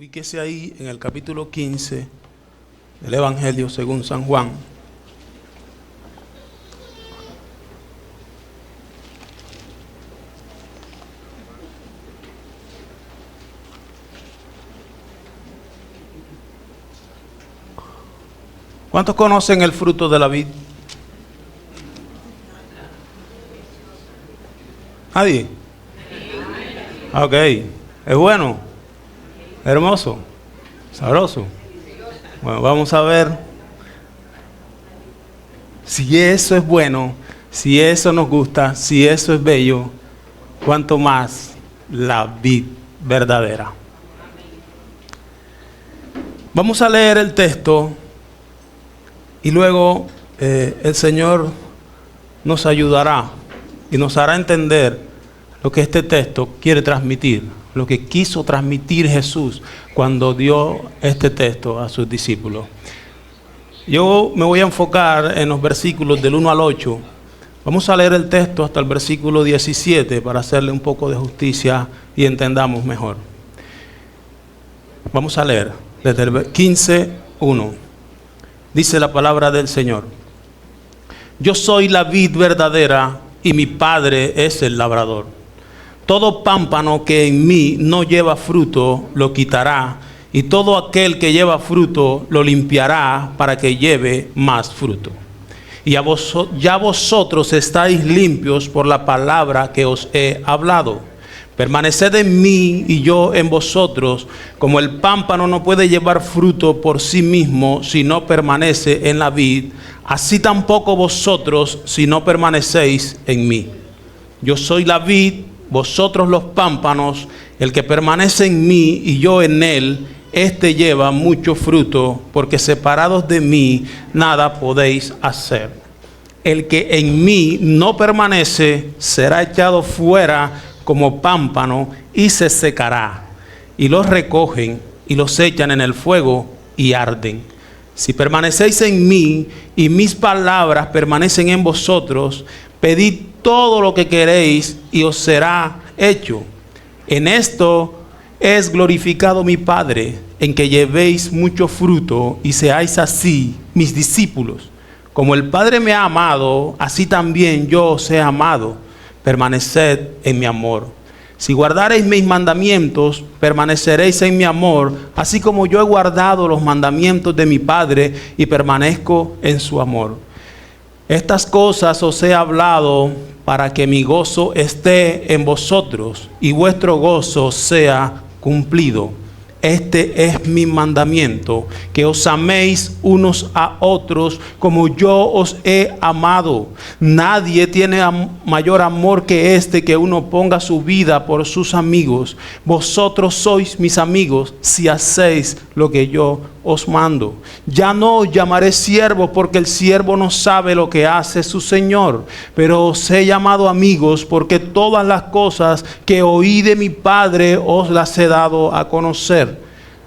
Ubíquese ahí en el capítulo 15 del Evangelio según San Juan. ¿Cuántos conocen el fruto de la vid? ¿Nadie? Ok, es bueno, hermoso, sabroso. Bueno, vamos a ver si eso es bueno, si eso nos gusta, si eso es bello, cuánto más la vid verdadera. Vamos a leer el texto y luego el Señor nos ayudará y nos hará entender lo que este texto quiere transmitir, lo que quiso transmitir Jesús cuando dio este texto a sus discípulos. Yo me voy a enfocar en los versículos del 1 al 8. Vamos a leer el texto hasta el versículo 17 para hacerle un poco de justicia y entendamos mejor. Vamos a leer desde el 15:1. Dice la palabra del Señor: Yo soy la vid verdadera y mi Padre es el labrador. Todo pámpano que en mí no lleva fruto lo quitará, y todo aquel que lleva fruto lo limpiará para que lleve más fruto. Y ya vosotros estáis limpios por la palabra que os he hablado. Permaneced en mí y yo en vosotros, como el pámpano no puede llevar fruto por sí mismo si no permanece en la vid, así tampoco vosotros si no permanecéis en mí. Yo soy la vid, vosotros los pámpanos. El que permanece en mí y yo en él, éste lleva mucho fruto, porque separados de mí nada podéis hacer. El que en mí no permanece será echado fuera como pámpano y se secará, y los recogen y los echan en el fuego y arden. Si permanecéis en mí y mis palabras permanecen en vosotros, pedid todo lo que queréis y os será hecho. En esto es glorificado mi Padre, en que llevéis mucho fruto y seáis así mis discípulos. Como el Padre me ha amado, así también yo os he amado. Permaneced en mi amor. Si guardareis mis mandamientos, permaneceréis en mi amor, así como yo he guardado los mandamientos de mi Padre y permanezco en su amor. Estas cosas os he hablado para que mi gozo esté en vosotros y vuestro gozo sea cumplido. Este es mi mandamiento, que os améis unos a otros como yo os he amado. Nadie tiene mayor amor que este, que uno ponga su vida por sus amigos. Vosotros sois mis amigos si hacéis lo que yo os mando. Ya no os llamaré siervos, porque el siervo no sabe lo que hace su Señor, pero os he llamado amigos, porque todas las cosas que oí de mi Padre os las he dado a conocer.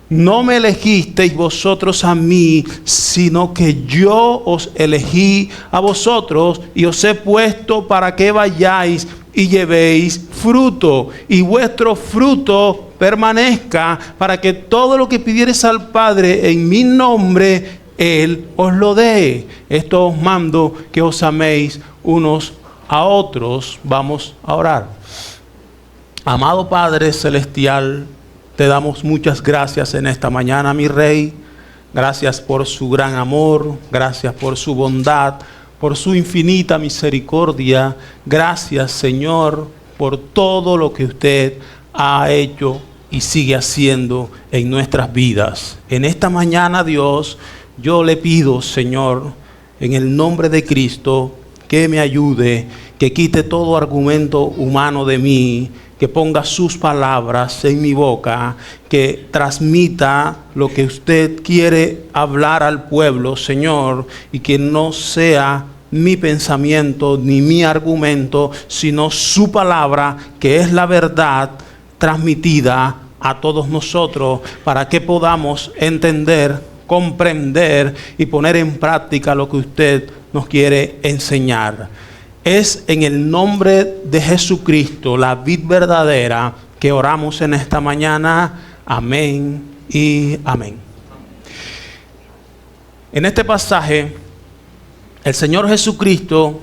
No me elegisteis vosotros a mí, sino que yo os elegí a vosotros y os he puesto para que vayáis y llevéis fruto, y vuestro fruto permanezca, para que todo lo que pidiereis al Padre en mi nombre, Él os lo dé. Esto os mando, que os améis unos a otros. Vamos a orar. Amado Padre Celestial, te damos muchas gracias en esta mañana, mi Rey. Gracias por su gran amor, gracias por su bondad, por su infinita misericordia. Gracias, Señor, por todo lo que usted ha hecho y sigue haciendo en nuestras vidas. En esta mañana, Dios, yo le pido, Señor, en el nombre de Cristo, que me ayude, que quite todo argumento humano de mí, que ponga sus palabras en mi boca, que transmita lo que usted quiere hablar al pueblo, Señor, y que no sea mi pensamiento ni mi argumento, sino su palabra, que es la verdad transmitida a todos nosotros, para que podamos entender, comprender y poner en práctica lo que usted nos quiere enseñar. Es en el nombre de Jesucristo, la vid verdadera, que oramos en esta mañana. Amén y amén. En este pasaje, el Señor Jesucristo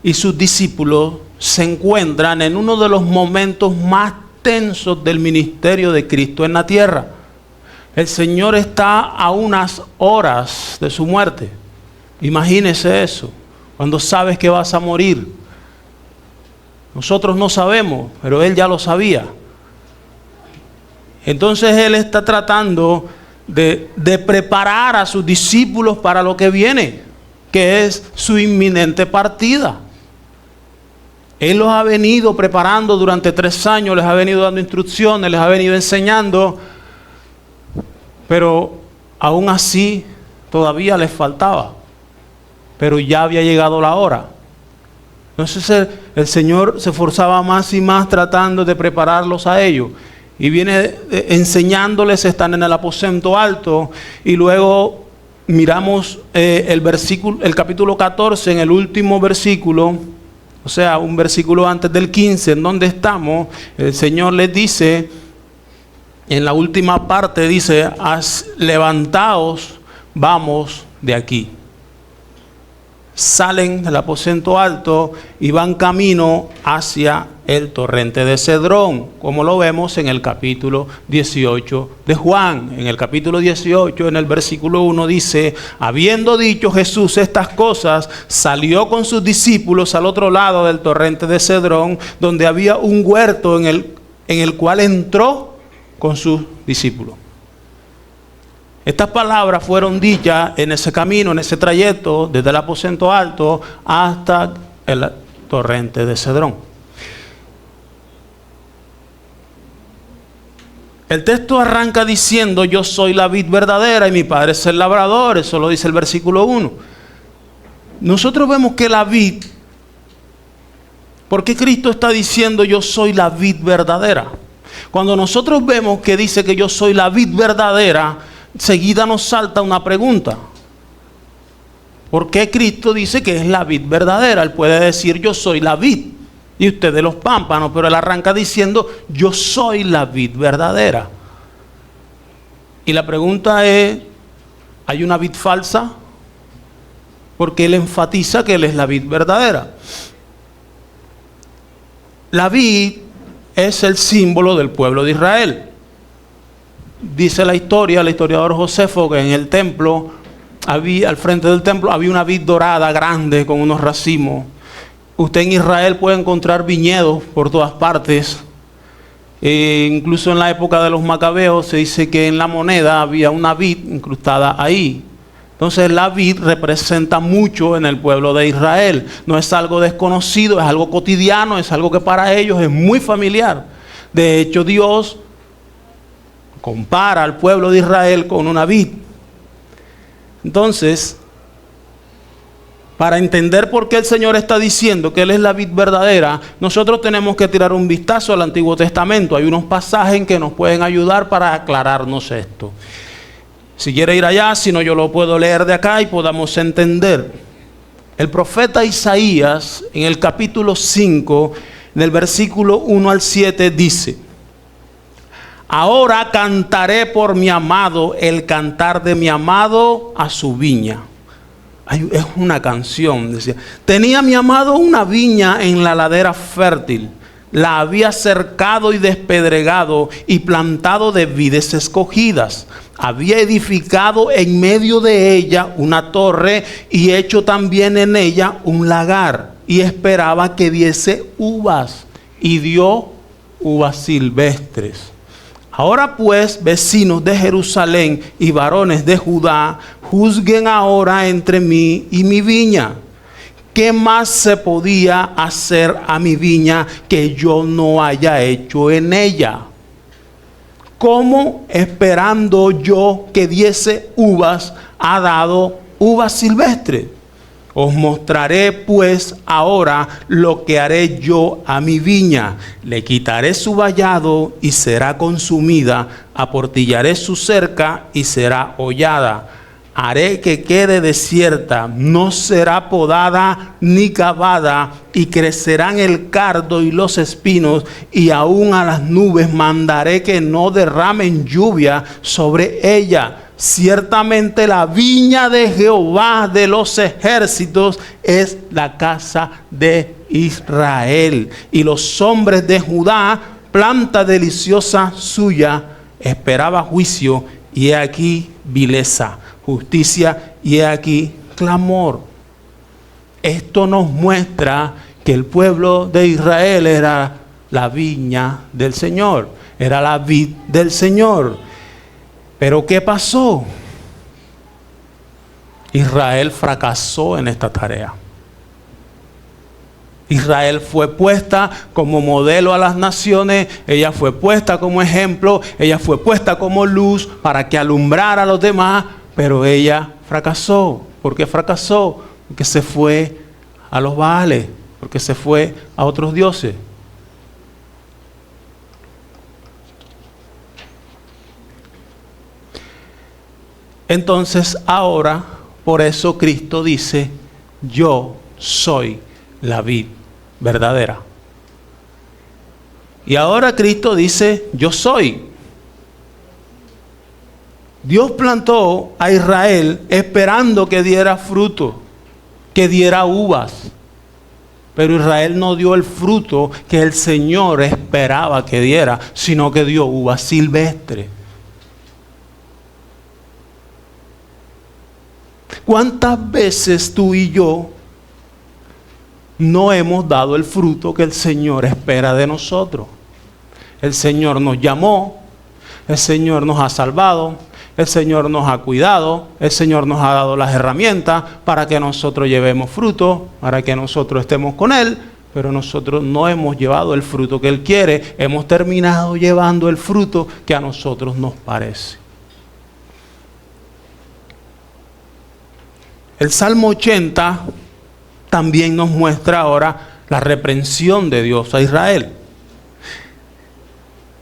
y sus discípulos se encuentran en uno de los momentos más tensos del ministerio de Cristo en la tierra. El Señor está a unas horas de su muerte. Imagínese eso, cuando sabes que vas a morir. Nosotros no sabemos, pero Él ya lo sabía. Entonces Él está tratando de preparar a sus discípulos para lo que viene, que es su inminente partida. Él los ha venido preparando durante 3 años, les ha venido dando instrucciones, les ha venido enseñando, pero aún así todavía les faltaba, pero ya había llegado la hora. Entonces el Señor se esforzaba más y más tratando de prepararlos a ellos. Y viene enseñándoles, están en el aposento alto, y luego miramos el capítulo 14, en el último versículo, o sea, un versículo antes del 15, en donde estamos, el Señor les dice, en la última parte dice, levantaos, vamos de aquí. Salen del aposento alto y van camino hacia el torrente de Cedrón, como lo vemos en el capítulo 18 de Juan. En el capítulo 18, en el versículo 1 dice, habiendo dicho Jesús estas cosas, salió con sus discípulos al otro lado del torrente de Cedrón, donde había un huerto en el cual entró con sus discípulos. Estas palabras fueron dichas en ese camino, en ese trayecto, desde el aposento alto hasta el torrente de Cedrón. El texto arranca diciendo, yo soy la vid verdadera y mi padre es el labrador. Eso lo dice el versículo 1. Nosotros vemos que la vid, ¿por qué Cristo está diciendo yo soy la vid verdadera? Cuando nosotros vemos que dice que yo soy la vid verdadera, seguida nos salta una pregunta. ¿Por qué Cristo dice que es la vid verdadera? Él puede decir yo soy la vid y ustedes los pámpanos, pero él arranca diciendo yo soy la vid verdadera. Y la pregunta es, ¿hay una vid falsa? Porque él enfatiza que él es la vid verdadera. La vid es el símbolo del pueblo de Israel. Dice la historia, el historiador Josefo, que en el templo, al frente del templo, había una vid dorada grande con unos racimos. Usted en Israel puede encontrar viñedos por todas partes. Incluso en la época de los macabeos se dice que en la moneda había una vid incrustada ahí. Entonces la vid representa mucho en el pueblo de Israel. No es algo desconocido, es algo cotidiano, es algo que para ellos es muy familiar. De hecho, Dios compara al pueblo de Israel con una vid. Entonces, para entender por qué el Señor está diciendo que Él es la vid verdadera, nosotros tenemos que tirar un vistazo al Antiguo Testamento. Hay unos pasajes que nos pueden ayudar para aclararnos esto. Si quiere ir allá, si no yo lo puedo leer de acá y podamos entender. El profeta Isaías, en el capítulo 5, en el versículo 1 al 7, dice: ahora cantaré por mi amado el cantar de mi amado a su viña. Es una canción, decía. Tenía mi amado una viña en la ladera fértil. La había cercado y despedregado y plantado de vides escogidas. Había edificado en medio de ella una torre y hecho también en ella un lagar. Y esperaba que diese uvas. Y dio uvas silvestres. Ahora pues, vecinos de Jerusalén y varones de Judá, juzguen ahora entre mí y mi viña. ¿Qué más se podía hacer a mi viña que yo no haya hecho en ella? ¿Cómo, esperando yo que diese uvas, ha dado uvas silvestres? Os mostraré pues ahora lo que haré yo a mi viña. Le quitaré su vallado y será consumida, aportillaré su cerca y será hollada. haré que quede desierta, no será podada ni cavada, y crecerán el cardo y los espinos, y aún a las nubes mandaré que no derramen lluvia sobre ella. Ciertamente la viña de Jehová de los ejércitos es la casa de Israel, y los hombres de Judá, planta deliciosa suya, esperaba juicio, y he aquí vileza, justicia, y he aquí clamor. Esto nos muestra que el pueblo de Israel era la viña del Señor, era la vid del Señor. Pero ¿qué pasó? Israel fracasó en esta tarea. Israel fue puesta como modelo a las naciones, ella fue puesta como ejemplo, ella fue puesta como luz para que alumbrara a los demás, pero ella fracasó. ¿Por qué fracasó? Porque se fue a los Baales, porque se fue a otros dioses. Entonces ahora, por eso Cristo dice, yo soy la vid verdadera. Y ahora Cristo dice, yo soy. Dios plantó a Israel esperando que diera fruto, que diera uvas. Pero Israel no dio el fruto que el Señor esperaba que diera, sino que dio uvas silvestres. ¿Cuántas veces tú y yo no hemos dado el fruto que el Señor espera de nosotros? El Señor nos llamó, el Señor nos ha salvado, el Señor nos ha cuidado, el Señor nos ha dado las herramientas para que nosotros llevemos fruto, para que nosotros estemos con Él, pero nosotros no hemos llevado el fruto que Él quiere, hemos terminado llevando el fruto que a nosotros nos parece. El Salmo 80 también nos muestra ahora la reprensión de Dios a Israel.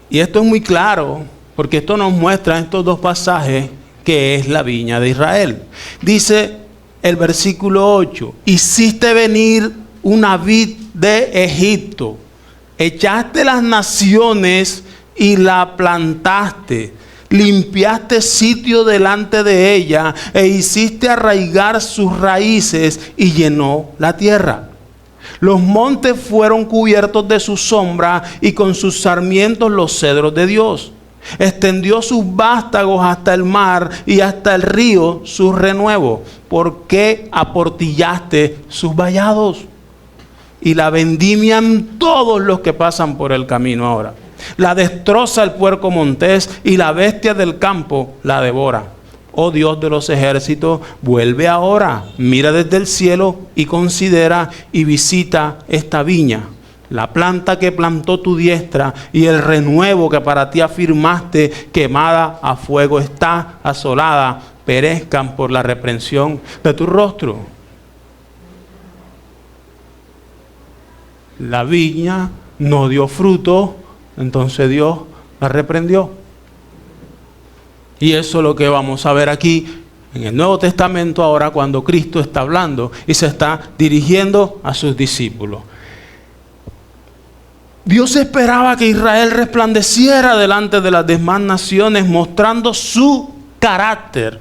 Y esto es muy claro, porque esto nos muestra en estos dos pasajes que es la viña de Israel. Dice el versículo 8, hiciste venir una vid de Egipto, echaste las naciones y la plantaste. Limpiaste sitio delante de ella e hiciste arraigar sus raíces y llenó la tierra. Los montes fueron cubiertos de su sombra y con sus sarmientos los cedros de Dios. Extendió sus vástagos hasta el mar y hasta el río sus renuevos. ¿Por qué aportillaste sus vallados? Y la vendimian todos los que pasan por el camino ahora. La destroza el puerco montés y la bestia del campo la devora. Oh Dios de los ejércitos, vuelve ahora, mira desde el cielo y considera y visita esta viña, la planta que plantó tu diestra y el renuevo que para ti afirmaste, quemada a fuego está, asolada, perezcan por la reprensión de tu rostro. La viña no dio fruto. Entonces Dios la reprendió. Y eso es lo que vamos a ver aquí en el Nuevo Testamento ahora cuando Cristo está hablando y se está dirigiendo a sus discípulos. Dios esperaba que Israel resplandeciera delante de las demás naciones mostrando su carácter.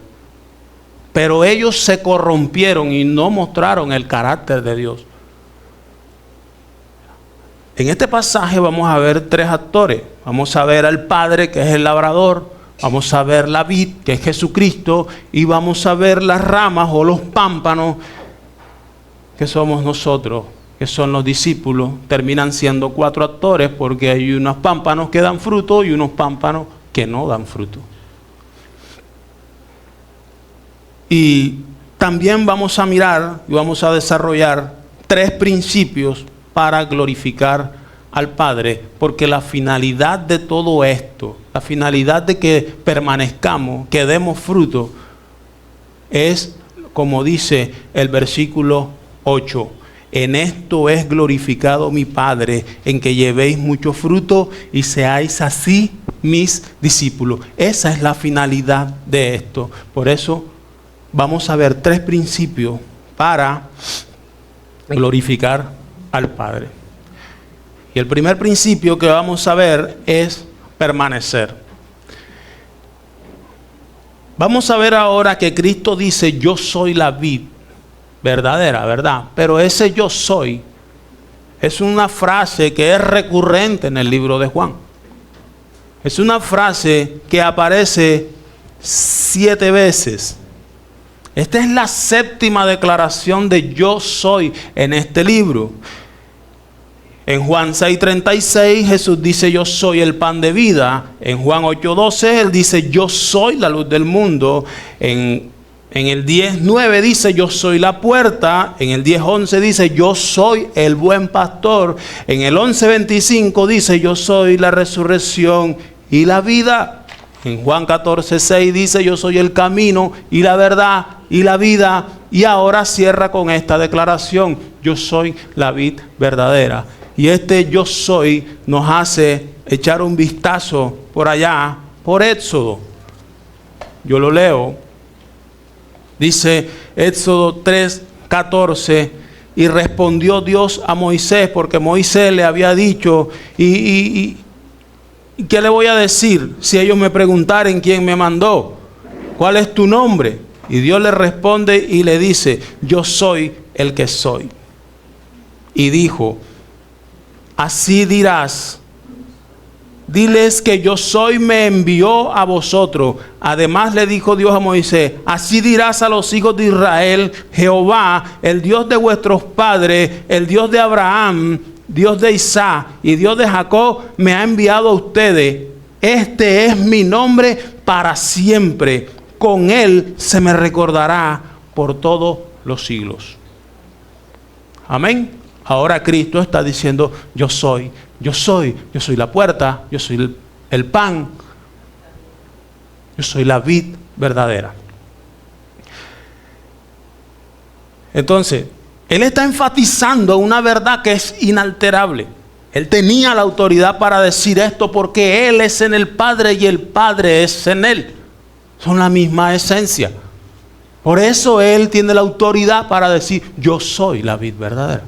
Pero ellos se corrompieron y no mostraron el carácter de Dios. En este pasaje vamos a ver tres actores. Vamos a ver al Padre, que es el labrador. Vamos a ver la vid, que es Jesucristo. Y vamos a ver las ramas o los pámpanos, que somos nosotros, que son los discípulos. Terminan siendo cuatro actores porque hay unos pámpanos que dan fruto y unos pámpanos que no dan fruto. Y también vamos a mirar y vamos a desarrollar tres principios para glorificar al Padre, porque la finalidad de todo esto, la finalidad de que permanezcamos, que demos fruto, es, como dice el versículo 8, en esto es glorificado mi Padre, en que llevéis mucho fruto y seáis así mis discípulos. Esa es la finalidad de esto. Por eso vamos a ver 3 principios para glorificar al Padre. Y el primer principio que vamos a ver es permanecer. Vamos a ver ahora que Cristo dice: yo soy la vid verdadera, ¿verdad? Pero ese yo soy es una frase que es recurrente en el libro de Juan. Es una frase que aparece 7 veces. Esta es la 7ª declaración de yo soy en este libro. En Juan 6:36 Jesús dice: yo soy el pan de vida. En Juan 8:12 Él dice: yo soy la luz del mundo. En el 10:9 dice: yo soy la puerta. En el 10:11 dice: yo soy el buen pastor. En el 11:25 dice: yo soy la resurrección y la vida. En Juan 14:6 dice: yo soy el camino y la verdad y la vida. Y ahora cierra con esta declaración: yo soy la vid verdadera. Y este yo soy nos hace echar un vistazo por allá, por Éxodo. Yo lo leo. Dice Éxodo 3:14: y respondió Dios a Moisés, porque Moisés le había dicho: ¿y qué le voy a decir si ellos me preguntaren quién me mandó? ¿Cuál es tu nombre? Y Dios le responde y le dice: yo soy el que soy. Y dijo: así dirás, diles que yo soy me envió a vosotros. Además le dijo Dios a Moisés: así dirás a los hijos de Israel: Jehová, el Dios de vuestros padres, el Dios de Abraham, Dios de Isaac y Dios de Jacob, me ha enviado a ustedes. Este es mi nombre para siempre. Con él se me recordará por todos los siglos. Amén. Ahora Cristo está diciendo: yo soy la puerta, yo soy el pan, yo soy la vid verdadera. Entonces, Él está enfatizando una verdad que es inalterable. Él tenía la autoridad para decir esto porque Él es en el Padre y el Padre es en Él. Son la misma esencia. Por eso Él tiene la autoridad para decir: yo soy la vid verdadera.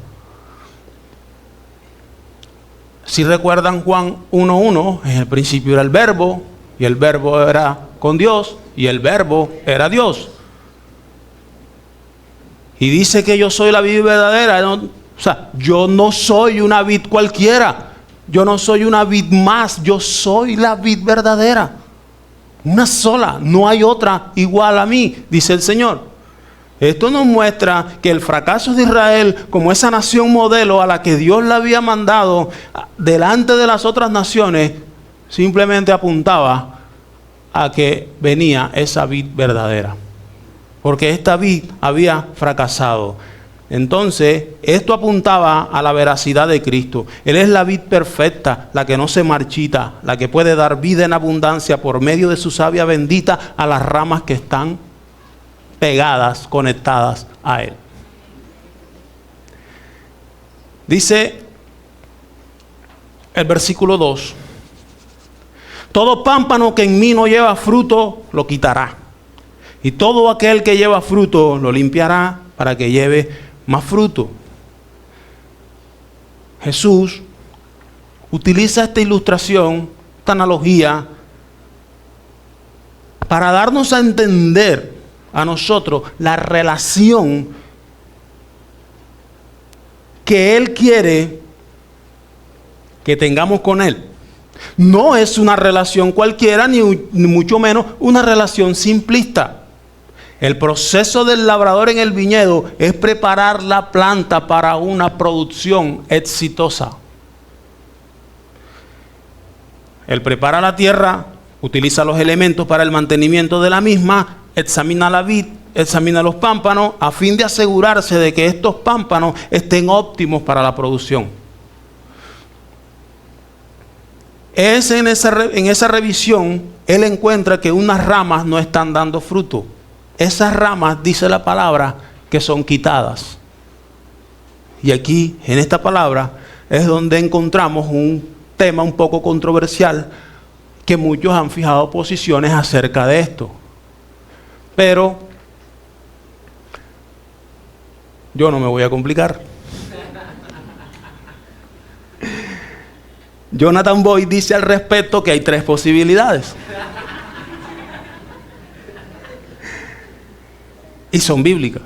Si recuerdan Juan 1:1, en el principio era el verbo, y el verbo era con Dios, y el verbo era Dios. Y dice que yo soy la vid verdadera. O sea, yo no soy una vid cualquiera. Yo no soy una vid más. Yo soy la vid verdadera. Una sola. No hay otra igual a mí, dice el Señor. Esto nos muestra que el fracaso de Israel como esa nación modelo a la que Dios la había mandado delante de las otras naciones simplemente apuntaba a que venía esa vid verdadera. Porque esta vid había fracasado. Entonces, esto apuntaba a la veracidad de Cristo. Él es la vid perfecta, la que no se marchita, la que puede dar vida en abundancia por medio de su savia bendita a las ramas que están pegadas, conectadas a Él. Dice el versículo 2: todo pámpano que en mí no lleva fruto, lo quitará. Y todo aquel que lleva fruto, lo limpiará para que lleve más fruto. Jesús utiliza esta ilustración, esta analogía, para darnos a entender a nosotros la relación que Él quiere que tengamos con Él. No es una relación cualquiera, ni mucho menos una relación simplista. El proceso del labrador en el viñedo es preparar la planta para una producción exitosa. Él prepara la tierra, utiliza los elementos para el mantenimiento de la misma, examina la vid, examina los pámpanos, a fin de asegurarse de que estos pámpanos estén óptimos para la producción. En esa revisión, él encuentra que unas ramas no están dando fruto. Esas ramas, dice la palabra, que son quitadas. Y aquí, en esta palabra, es donde encontramos un tema un poco controversial, que muchos han fijado posiciones acerca de esto. Pero Yo no me voy a complicar. Jonathan Boyd dice al respecto que hay 3 posibilidades. Y son bíblicas.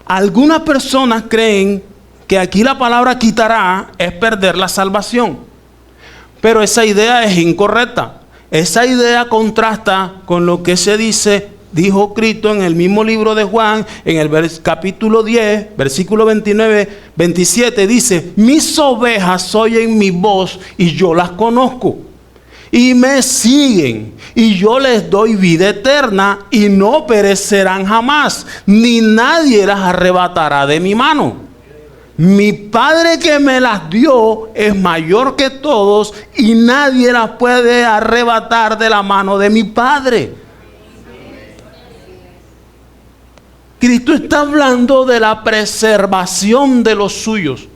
Algunas personas creen que aquí la palabra quitará es perder la salvación. Pero esa idea es incorrecta. Esa idea contrasta con lo que se dijo Cristo en el mismo libro de Juan, en el capítulo 10, versículo 29, 27, dice: mis ovejas oyen mi voz y yo las conozco. Y me siguen, y yo les doy vida eterna, y no perecerán jamás, ni nadie las arrebatará de mi mano. Mi Padre que me las dio es mayor que todos, y nadie las puede arrebatar de la mano de mi Padre. Cristo está hablando de la preservación de los suyos.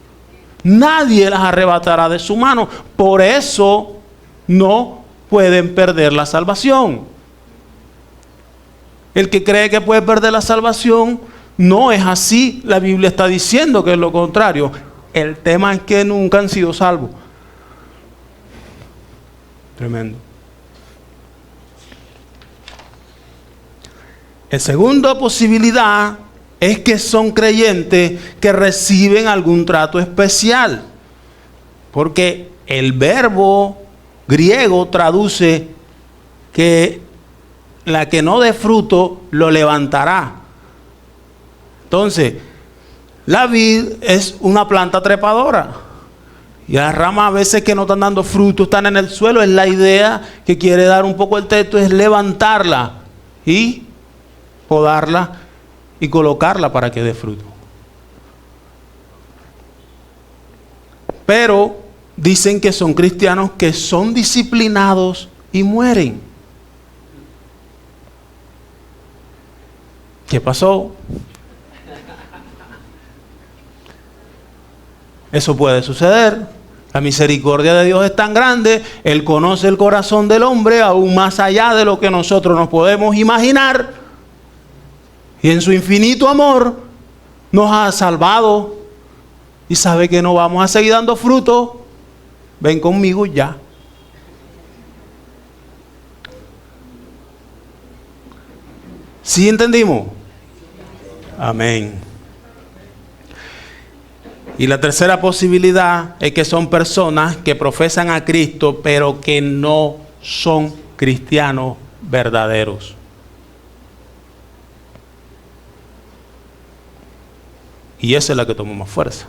Nadie las arrebatará de su mano. Por eso no pueden perder la salvación. El que cree que puede perder la salvación, no es así. La Biblia está diciendo que es lo contrario. El tema es que nunca han sido salvos. Tremendo. La segunda posibilidad es que son creyentes que reciben algún trato especial. Porque el verbo griego traduce que la que no dé fruto lo levantará. Entonces, la vid es una planta trepadora. Y las ramas a veces que no están dando fruto, están en el suelo. Es la idea que quiere dar un poco el texto, es levantarla y podarla y colocarla para que dé fruto. Pero dicen que son cristianos que son disciplinados y mueren. ¿Qué pasó? Eso puede suceder. La misericordia de Dios es tan grande. Él conoce el corazón del hombre aún más allá de lo que nosotros nos podemos imaginar. Y en su infinito amor nos ha salvado. Y sabe que no vamos a seguir dando fruto. Ven conmigo ya. ¿Sí entendimos? Amén. Y la tercera posibilidad es que son personas que profesan a Cristo, pero que no son cristianos verdaderos. Y esa es la que toma más fuerza.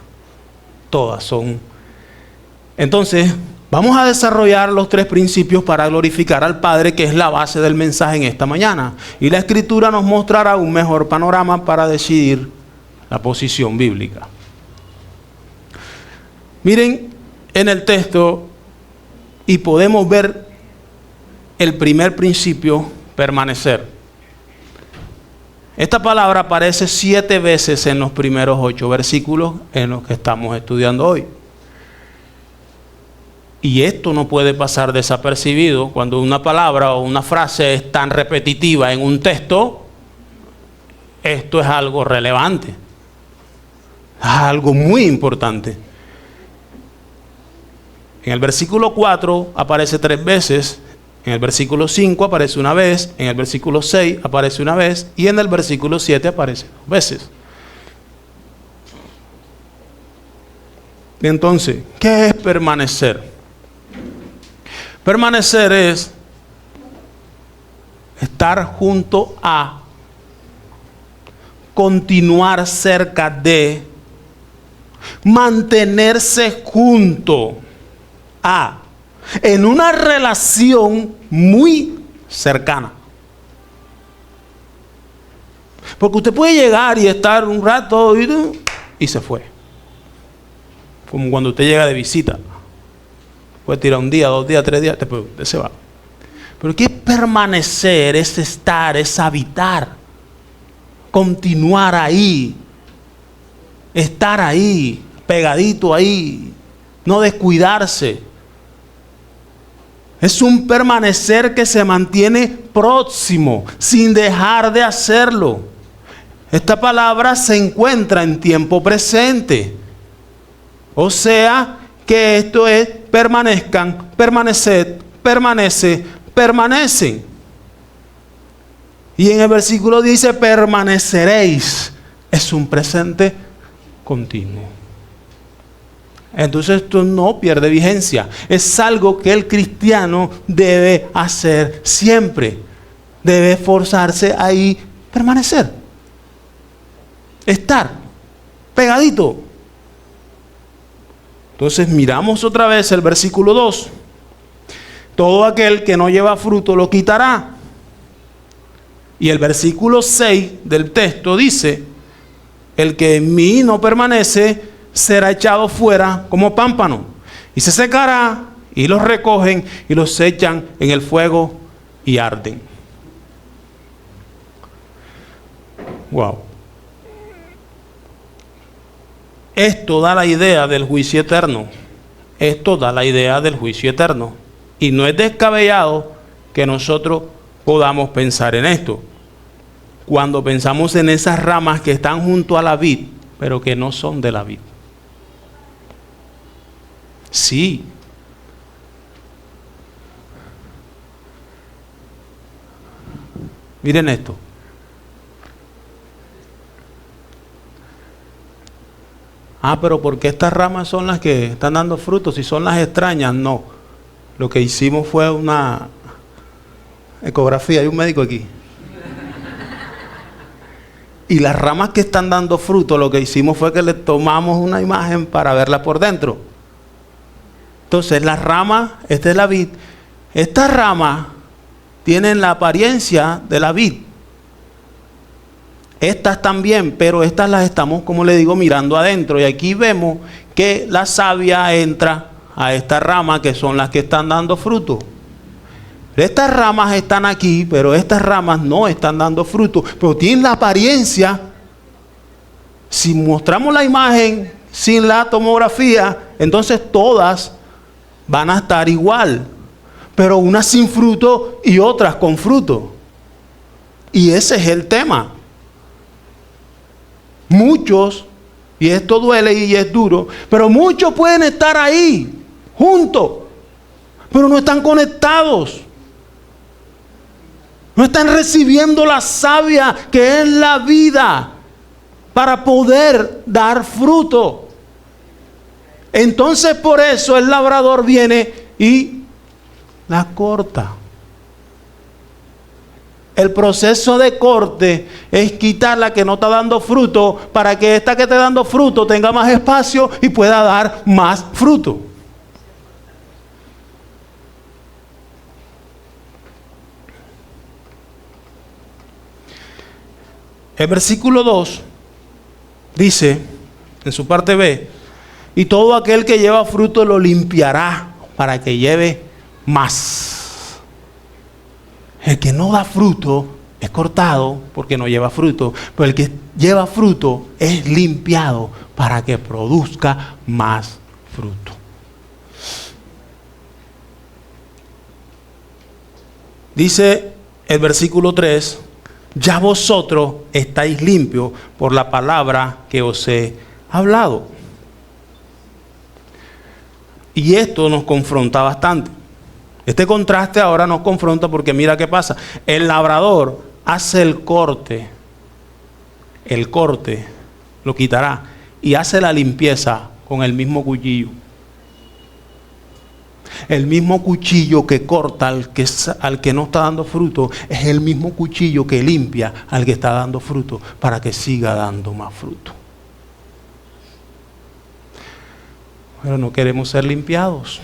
Todas son. Entonces, vamos a desarrollar los 3 principios para glorificar al Padre, que es la base del mensaje en esta mañana. Y la Escritura nos mostrará un mejor panorama para decidir la posición bíblica. Miren en el texto y podemos ver el primer principio: permanecer. Esta palabra aparece 7 veces en los primeros 8 versículos en los que estamos estudiando hoy. Y esto no puede pasar desapercibido cuando una palabra o una frase es tan repetitiva en un texto. Esto es algo relevante, es algo muy importante. En el versículo 4 aparece 3 veces, en el versículo 5 aparece una vez, en el versículo 6 aparece una vez y en el versículo 7 aparece 2 veces. Entonces, ¿qué es permanecer? Permanecer es estar junto a, continuar cerca de, mantenerse junto a, en una relación muy cercana. Porque usted puede llegar y estar un rato y se fue. Como cuando usted llega de visita. Puede tirar un día, 2 días, 3 días, después usted se va. Pero ¿qué es permanecer? Es estar, es habitar. Continuar ahí. Estar ahí, pegadito ahí. No descuidarse. Es un permanecer que se mantiene próximo, sin dejar de hacerlo. Esta palabra se encuentra en tiempo presente. O sea, que esto es permanezcan, permaneced, permanece, permanecen. Y en el versículo dice permaneceréis. Es un presente continuo. Entonces esto no pierde vigencia. Es algo que el cristiano debe hacer siempre. Debe esforzarse ahí, permanecer. Estar pegadito. Entonces miramos otra vez el versículo 2. Todo aquel que no lleva fruto lo quitará. Y el versículo 6 del texto dice: el que en mí no permanece será echado fuera como pámpano, y se secará, y los recogen y los echan en el fuego y arden. Wow. Esto da la idea del juicio eterno. Esto da la idea del juicio eterno. Y no es descabellado que nosotros podamos pensar en esto. Cuando pensamos en esas ramas que están junto a la vid, pero que no son de la vid. Sí. Miren esto. Pero ¿por qué estas ramas son las que están dando frutos? Si son las extrañas, no. Lo que hicimos fue una ecografía. Hay un médico aquí. Y las ramas que están dando fruto, lo que hicimos fue que le tomamos una imagen para verla por dentro. Entonces las ramas, esta es la vid. Estas ramas tienen la apariencia de la vid. Estas también, pero estas las estamos, como le digo, mirando adentro. Y aquí vemos que la savia entra a estas ramas que son las que están dando fruto. Estas ramas están aquí, pero estas ramas no están dando fruto. Pero tienen la apariencia. Si mostramos la imagen sin la tomografía, entonces todas van a estar igual. Pero unas sin fruto y otras con fruto. Y ese es el tema. Muchos, y esto duele y es duro, pero muchos pueden estar ahí, juntos, pero no están conectados. No están recibiendo la savia que es la vida para poder dar fruto. Entonces por eso el labrador viene y la corta. El proceso de corte es quitar la que no está dando fruto para que esta que está dando fruto tenga más espacio y pueda dar más fruto. El versículo 2 dice, en su parte B, y todo aquel que lleva fruto lo limpiará para que lleve más. El que no da fruto es cortado porque no lleva fruto, pero el que lleva fruto es limpiado para que produzca más fruto. Dice el versículo 3, ya vosotros estáis limpios por la palabra que os he hablado. Y esto nos confronta bastante. Este contraste ahora nos confronta porque mira qué pasa. El labrador hace el corte lo quitará y hace la limpieza con el mismo cuchillo. El mismo cuchillo que corta al que no está dando fruto es el mismo cuchillo que limpia al que está dando fruto para que siga dando más fruto. Pero no queremos ser limpiados.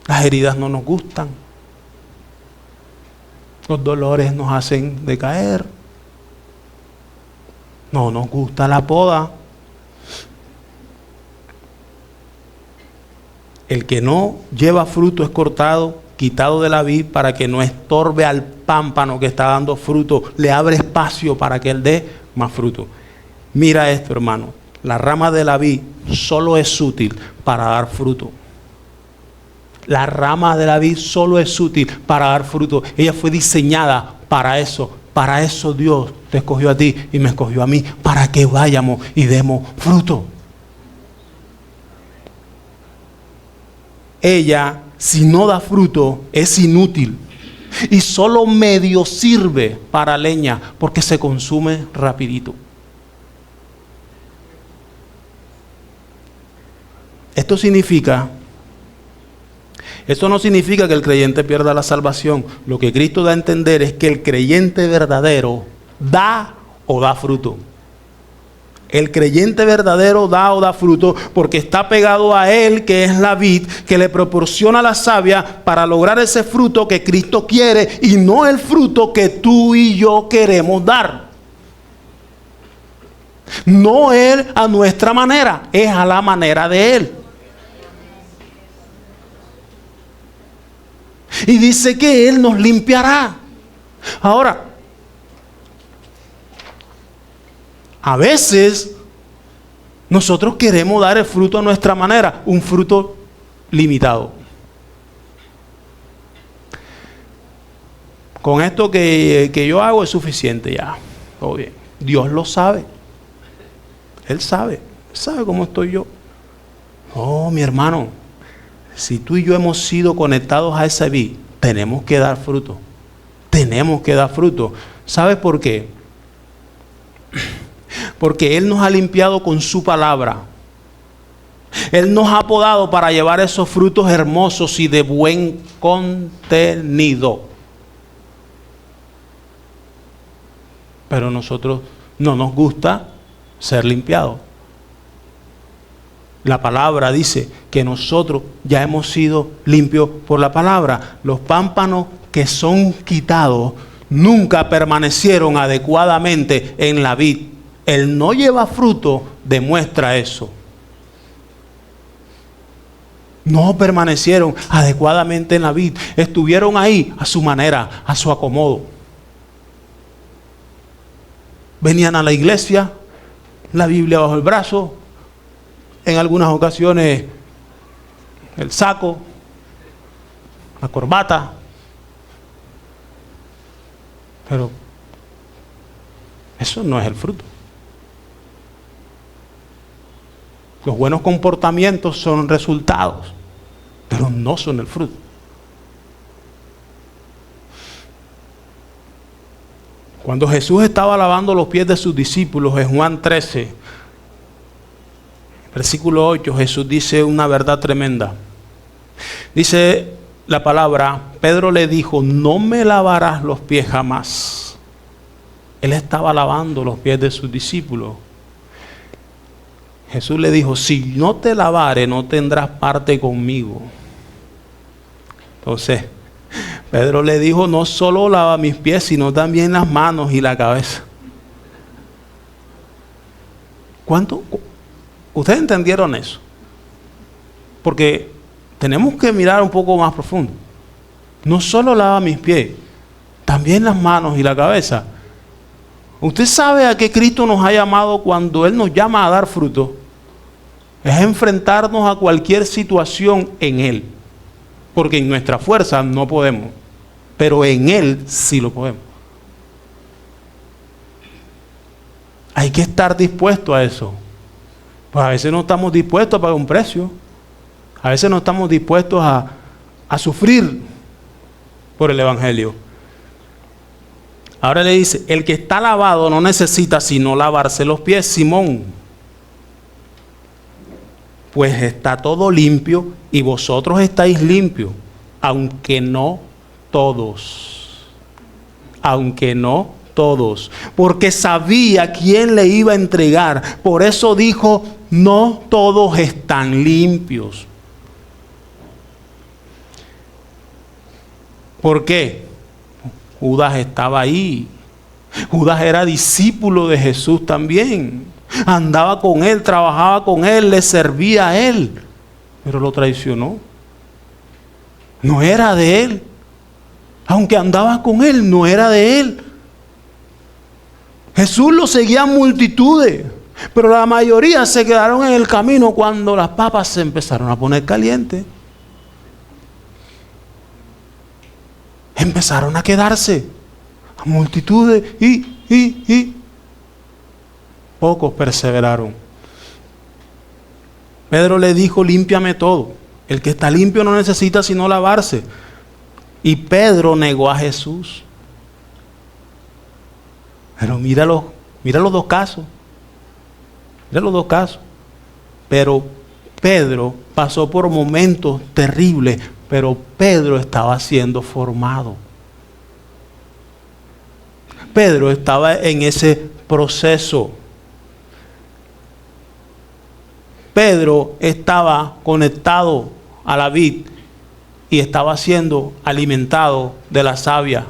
Las heridas no nos gustan. Los dolores nos hacen decaer. No nos gusta la poda. El que no lleva fruto es cortado, quitado de la vid para que no estorbe al pámpano que está dando fruto. Le abre espacio para que él dé más fruto. Mira esto, hermano. La rama de la vid solo es útil para dar fruto. La rama de la vid solo es útil para dar fruto. Ella fue diseñada para eso, Para eso Dios te escogió a ti y me escogió a mí, para que vayamos y demos fruto. Ella, si no da fruto, es inútil y solo medio sirve para leña porque se consume rapidito. Esto no significa que el creyente pierda la salvación. Lo que Cristo da a entender es que el creyente verdadero da o da fruto. El creyente verdadero da o da fruto porque está pegado a Él, que es la vid, que le proporciona la savia para lograr ese fruto que Cristo quiere y no el fruto que tú y yo queremos dar. No es a nuestra manera, es a la manera de Él. Y dice que Él nos limpiará. Ahora, a veces nosotros queremos dar el fruto a nuestra manera, un fruto limitado. Con esto que yo hago es suficiente ya. Todo bien. Dios lo sabe. Él sabe cómo estoy yo. Oh, mi hermano, si tú y yo hemos sido conectados a ese vid, tenemos que dar fruto. Tenemos que dar fruto. ¿Sabes por qué? Porque Él nos ha limpiado con su palabra. Él nos ha podado para llevar esos frutos hermosos y de buen contenido. Pero nosotros no nos gusta ser limpiados. La palabra dice que nosotros ya hemos sido limpios por la palabra. Los pámpanos que son quitados nunca permanecieron adecuadamente en la vid. El no lleva fruto demuestra eso. No permanecieron adecuadamente en la vid. Estuvieron ahí a su manera, a su acomodo. Venían a la iglesia, la Biblia bajo el brazo, en algunas ocasiones el saco, la corbata. Pero eso no es el fruto. Los buenos comportamientos son resultados, pero no son el fruto. Cuando Jesús estaba lavando los pies de sus discípulos en Juan 13, versículo 8, Jesús dice una verdad tremenda. Dice la palabra, Pedro le dijo, no me lavarás los pies jamás. Él estaba lavando los pies de sus discípulos. Jesús le dijo, si no te lavare, no tendrás parte conmigo. Entonces, Pedro le dijo, no solo lava mis pies, sino también las manos y la cabeza. ¿Cuánto? ¿Ustedes entendieron eso? Porque tenemos que mirar un poco más profundo. No solo lava mis pies, también las manos y la cabeza. Usted sabe a qué Cristo nos ha llamado cuando Él nos llama a dar fruto. Es enfrentarnos a cualquier situación en Él. Porque en nuestra fuerza no podemos. Pero en Él sí lo podemos. Hay que estar dispuesto a eso. Pues a veces no estamos dispuestos a pagar un precio. A veces no estamos dispuestos a sufrir por el Evangelio. Ahora le dice, el que está lavado no necesita sino lavarse los pies, Simón. Pues está todo limpio y vosotros estáis limpios, aunque no todos. Aunque no todos. Porque sabía quién le iba a entregar. Por eso dijo, no todos están limpios. ¿Por qué? Judas estaba ahí. Judas era discípulo de Jesús también. Andaba con Él, trabajaba con Él, le servía a Él. Pero lo traicionó. No era de Él. Aunque andaba con Él, no era de Él. Jesús lo seguía multitudes. Pero la mayoría se quedaron en el camino cuando las papas se empezaron a poner calientes. Empezaron a quedarse. A multitudes y pocos perseveraron. Pedro le dijo, límpiame todo. El que está limpio no necesita sino lavarse. Y Pedro negó a Jesús. Pero mira los dos casos. Mira los dos casos. Pero Pedro pasó por momentos terribles, pero Pedro estaba siendo formado. Pedro estaba en ese proceso. Pedro estaba conectado a la vid y estaba siendo alimentado de la savia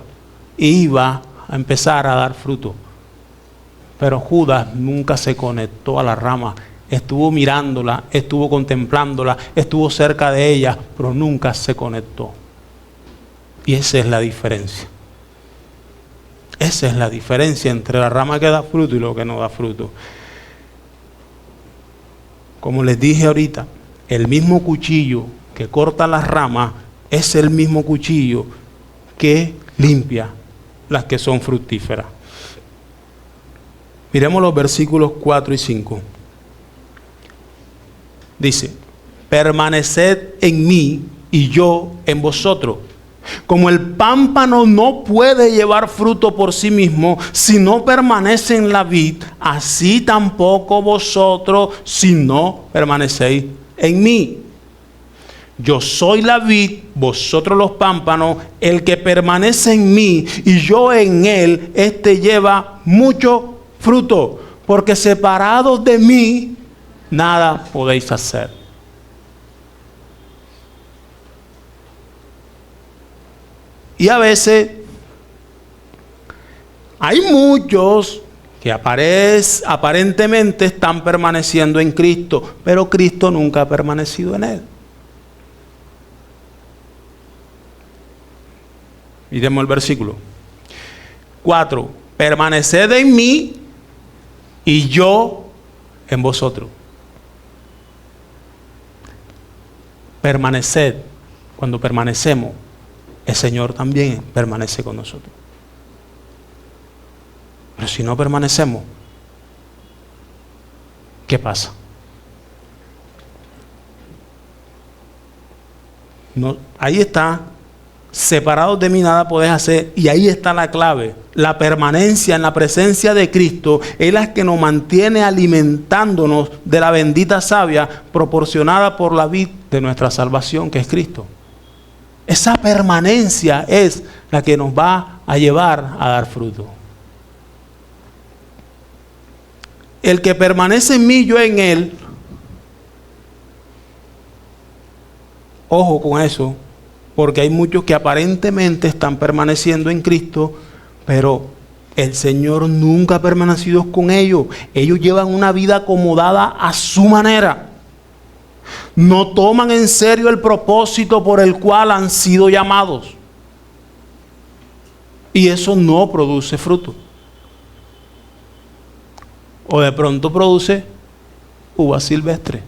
y iba a empezar a dar fruto. Pero Judas nunca se conectó a la rama. Estuvo mirándola, estuvo contemplándola, estuvo cerca de ella, pero nunca se conectó. Y esa es la diferencia. Esa es la diferencia entre la rama que da fruto y lo que no da fruto. Como les dije ahorita, el mismo cuchillo que corta las ramas es el mismo cuchillo que limpia las que son fructíferas. Miremos los versículos 4 y 5. Dice, permaneced en mí y yo en vosotros. Como el pámpano no puede llevar fruto por sí mismo si no permanece en la vid, así tampoco vosotros si no permanecéis en mí. Yo soy la vid, vosotros los pámpanos. El que permanece en mí y yo en él, este lleva mucho fruto, porque separados de mí nada podéis hacer. Y a veces hay muchos que aparentemente están permaneciendo en Cristo, pero Cristo nunca ha permanecido en él. Miremos el versículo 4. Permaneced en mí y yo en vosotros. Permaneced. Cuando permanecemos, el Señor también permanece con nosotros. Pero si no permanecemos, ¿qué pasa? No, ahí está. Separados de mí nada podés hacer. Y ahí está la clave. La permanencia en la presencia de Cristo es la que nos mantiene alimentándonos de la bendita savia proporcionada por la vid de nuestra salvación, que es Cristo. Esa permanencia es la que nos va a llevar a dar fruto. El que permanece en mí, yo en él. Ojo con eso. Porque hay muchos que aparentemente están permaneciendo en Cristo, pero el Señor nunca ha permanecido con ellos. Ellos llevan una vida acomodada a su manera. No toman en serio el propósito por el cual han sido llamados. Y eso no produce fruto. O de pronto produce uva silvestre.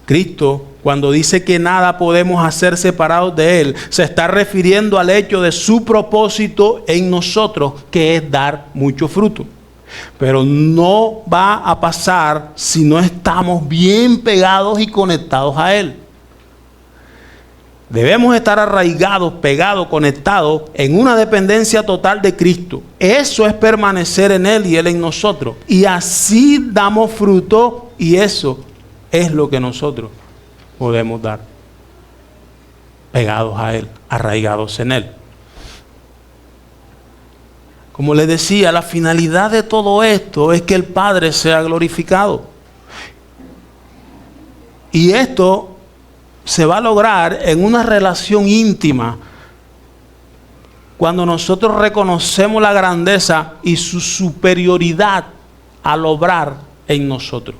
Cristo, cuando dice que nada podemos hacer separados de Él, se está refiriendo al hecho de su propósito en nosotros, que es dar mucho fruto. Pero no va a pasar si no estamos bien pegados y conectados a Él. Debemos estar arraigados, pegados, conectados en una dependencia total de Cristo. Eso es permanecer en Él y Él en nosotros. Y así damos fruto, y eso es lo que nosotros podemos dar. Pegados a Él, arraigados en Él. Como les decía, la finalidad de todo esto es que el Padre sea glorificado. Y esto se va a lograr en una relación íntima cuando nosotros reconocemos la grandeza y su superioridad al obrar en nosotros.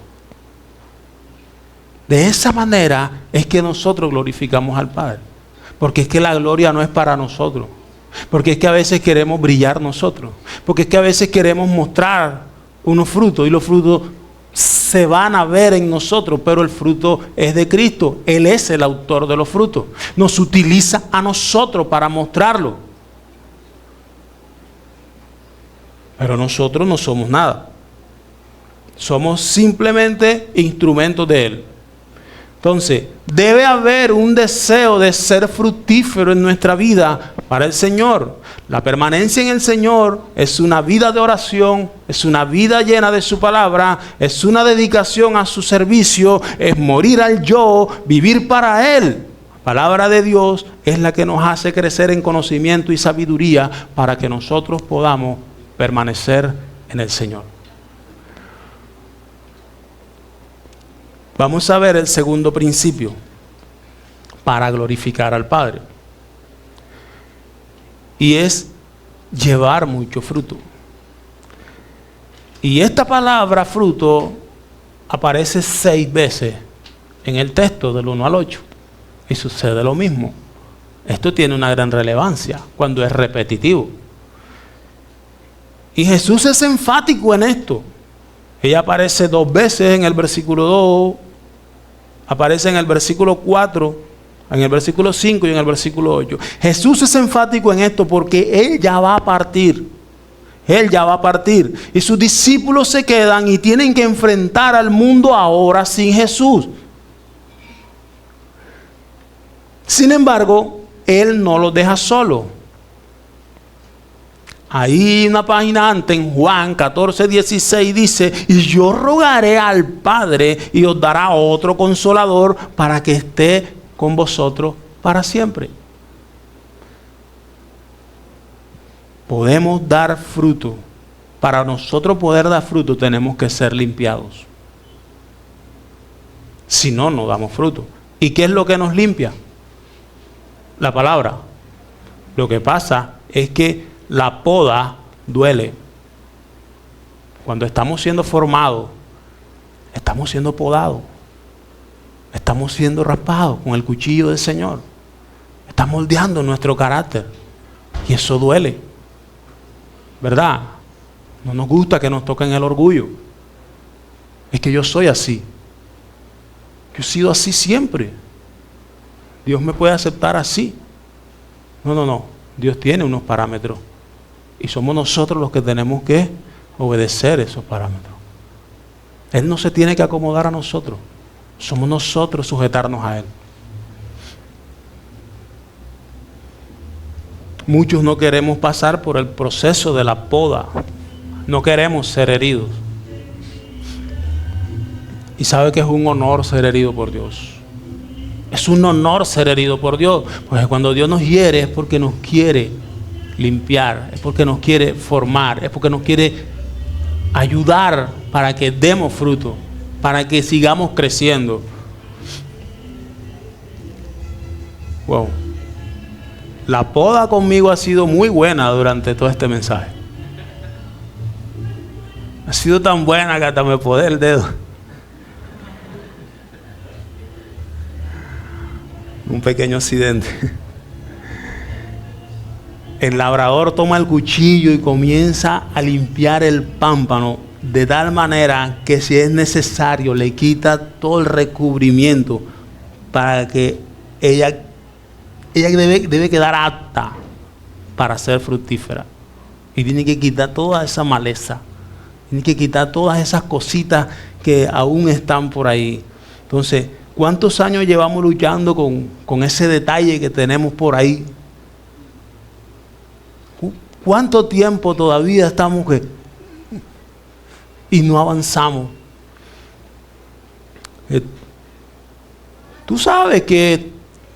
De esa manera es que nosotros glorificamos al Padre. Porque es que la gloria no es para nosotros. Porque es que a veces queremos brillar nosotros. Porque es que a veces queremos mostrar unos frutos y los frutos se van a ver en nosotros, pero el fruto es de Cristo. Él es el autor de los frutos. Nos utiliza a nosotros para mostrarlo. Pero nosotros no somos nada. Somos simplemente instrumentos de Él. Entonces, debe haber un deseo de ser fructífero en nuestra vida para el Señor. La permanencia en el Señor es una vida de oración, es una vida llena de su palabra, es una dedicación a su servicio, es morir al yo, vivir para Él. La palabra de Dios es la que nos hace crecer en conocimiento y sabiduría para que nosotros podamos permanecer en el Señor. Vamos a ver el segundo principio para glorificar al Padre. Y es llevar mucho fruto. Y esta palabra fruto aparece 6 veces en el texto del 1 al 8. Y sucede lo mismo. Esto tiene una gran relevancia cuando es repetitivo. Y Jesús es enfático en esto. Ella aparece 2 veces en el versículo 2, aparece en el versículo 4, en el versículo 5 y en el versículo 8. Jesús es enfático en esto porque Él ya va a partir. Él ya va a partir. Y sus discípulos se quedan y tienen que enfrentar al mundo ahora sin Jesús. Sin embargo, Él no los deja solos. Ahí una página antes, en Juan 14:16 dice: y yo rogaré al Padre y os dará otro consolador para que esté con vosotros para siempre. Podemos dar fruto. Para nosotros poder dar fruto tenemos que ser limpiados. Si no, no damos fruto. ¿Y qué es lo que nos limpia? La palabra. Lo que pasa es que la poda duele. Cuando estamos siendo formados, estamos siendo podados. Estamos siendo raspados con el cuchillo del Señor. Está moldeando nuestro carácter. Y eso duele. ¿Verdad? No nos gusta que nos toquen el orgullo. Es que yo soy así. Yo he sido así siempre. Dios me puede aceptar así. No. Dios tiene unos parámetros. Y somos nosotros los que tenemos que obedecer esos parámetros. Él no se tiene que acomodar a nosotros. Somos nosotros sujetarnos a Él. Muchos no queremos pasar por el proceso de la poda. No queremos ser heridos. Y sabe que es un honor ser herido por Dios. Es un honor ser herido por Dios. Porque cuando Dios nos hiere es porque nos quiere limpiar, es porque nos quiere formar, es porque nos quiere ayudar para que demos fruto, para que sigamos creciendo. Wow. La poda conmigo ha sido muy buena durante todo este mensaje. Ha sido tan buena que hasta me podé el dedo. Un pequeño accidente. El labrador toma el cuchillo y comienza a limpiar el pámpano de tal manera que si es necesario le quita todo el recubrimiento para que ella debe quedar apta para ser fructífera. Y tiene que quitar toda esa maleza. Tiene que quitar todas esas cositas que aún están por ahí. Entonces, ¿cuántos años llevamos luchando con ese detalle que tenemos por ahí? ¿Cuánto tiempo todavía estamos y no avanzamos? Tú sabes que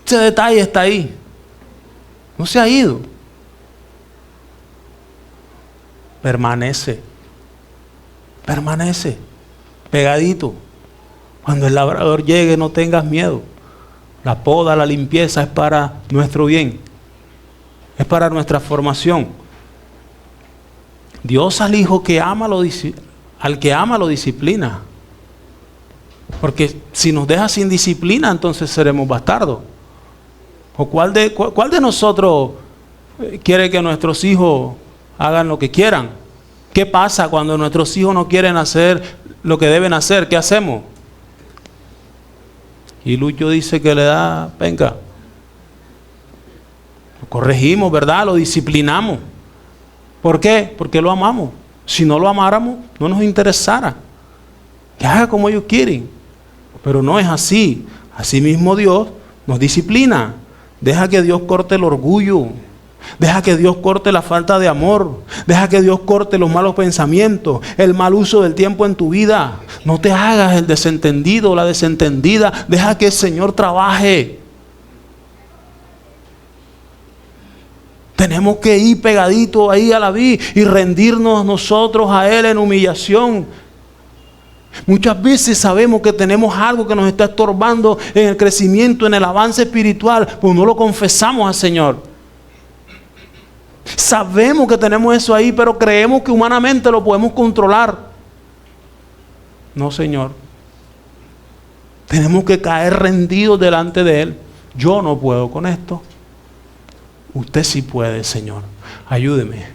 ese detalle está ahí. No se ha ido. Permanece. Permanece. Pegadito. Cuando el labrador llegue, no tengas miedo. La poda, la limpieza es para nuestro bien. Es para nuestra formación. Dios al hijo que ama al que ama lo disciplina. Porque si nos deja sin disciplina, entonces seremos bastardos. ¿O cuál de nosotros quiere que nuestros hijos hagan lo que quieran? ¿Qué pasa cuando nuestros hijos no quieren hacer lo que deben hacer, ¿qué hacemos? Y Lucho dice que le da penca. Lo corregimos, ¿verdad? Lo disciplinamos. ¿Por qué? Porque lo amamos. Si no lo amáramos, no nos interesara. Que haga como ellos quieren. Pero no es así. Así mismo Dios nos disciplina. Deja que Dios corte el orgullo. Deja que Dios corte la falta de amor. Deja que Dios corte los malos pensamientos, el mal uso del tiempo en tu vida. No te hagas el desentendido o la desentendida. Deja que el Señor trabaje. Tenemos que ir pegaditos ahí a la vid y rendirnos nosotros a Él en humillación. Muchas veces sabemos que tenemos algo que nos está estorbando en el crecimiento, en el avance espiritual, pues no lo confesamos al Señor. Sabemos que tenemos eso ahí, pero creemos que humanamente lo podemos controlar. No, Señor. Tenemos que caer rendidos delante de Él. Yo no puedo con esto. Usted sí puede, Señor. Ayúdeme.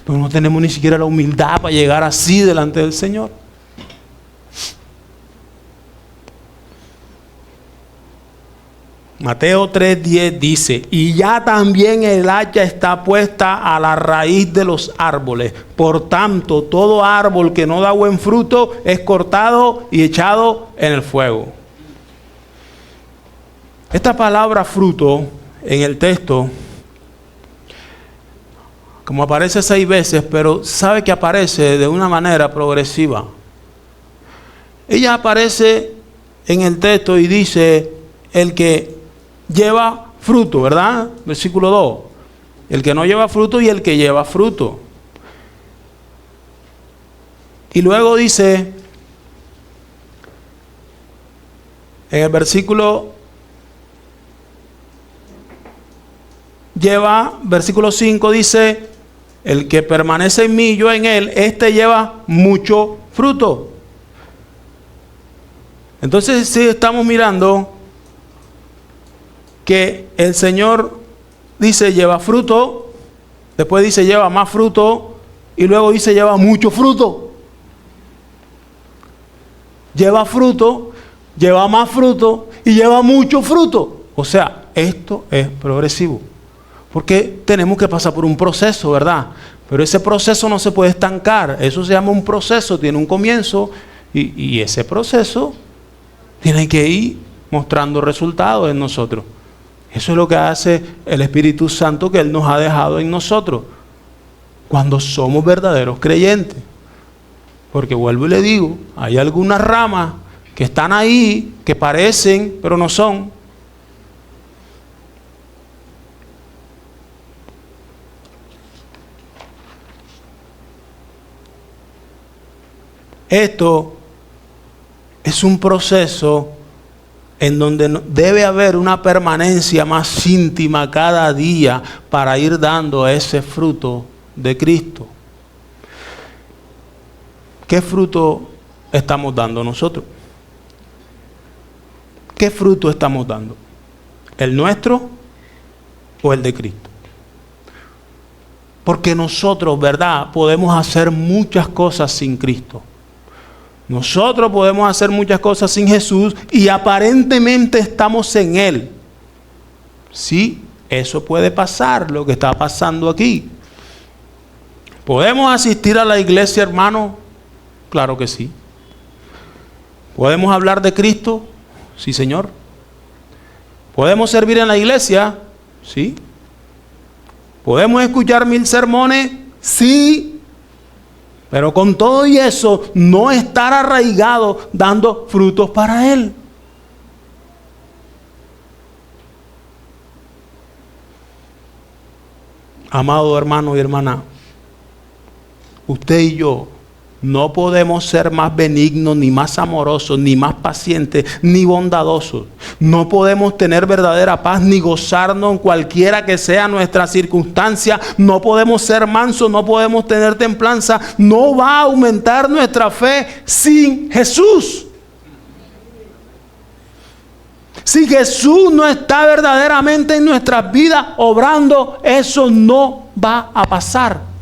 Pero no tenemos ni siquiera la humildad para llegar así delante del Señor. Mateo 3:10 dice: y ya también el hacha está puesta a la raíz de los árboles. Por tanto, todo árbol que no da buen fruto es cortado y echado en el fuego. Esta palabra fruto en el texto, como aparece 6 veces, pero sabe que aparece de una manera progresiva. Ella aparece en el texto y dice: el que lleva fruto, ¿verdad? Versículo 2. El que no lleva fruto y el que lleva fruto. Y luego dice, en el versículo versículo 5 dice: el que permanece en mí, yo en él, este lleva mucho fruto. Entonces, si estamos mirando que el Señor dice lleva fruto, después dice lleva más fruto, y luego dice lleva mucho fruto. Lleva fruto, lleva más fruto y lleva mucho fruto. O sea, esto es progresivo. Porque tenemos que pasar por un proceso, ¿verdad? Pero ese proceso no se puede estancar. Eso se llama un proceso, tiene un comienzo, y ese proceso tiene que ir mostrando resultados en nosotros. Eso es lo que hace el Espíritu Santo que Él nos ha dejado en nosotros cuando somos verdaderos creyentes. Porque vuelvo y le digo, hay algunas ramas que están ahí, que parecen, pero no son. Esto es un proceso en donde debe haber una permanencia más íntima cada día para ir dando ese fruto de Cristo. ¿Qué fruto estamos dando nosotros? ¿Qué fruto estamos dando? ¿El nuestro o el de Cristo? Porque nosotros, ¿verdad?, podemos hacer muchas cosas sin Cristo. Nosotros podemos hacer muchas cosas sin Jesús y aparentemente estamos en Él. Sí, eso puede pasar, lo que está pasando aquí. ¿Podemos asistir a la iglesia, hermano? Claro que sí. ¿Podemos hablar de Cristo? Sí, Señor. ¿Podemos servir en la iglesia? Sí. ¿Podemos escuchar 1000 sermones? Sí. Pero con todo y eso, no estar arraigado dando frutos para Él. Amado hermano y hermana, usted y yo no podemos ser más benignos, ni más amorosos, ni más pacientes, ni bondadosos. No podemos tener verdadera paz, ni gozarnos en cualquiera que sea nuestra circunstancia. No podemos ser mansos, no podemos tener templanza. No va a aumentar nuestra fe sin Jesús. Si Jesús no está verdaderamente en nuestras vidas obrando, eso no va a pasar.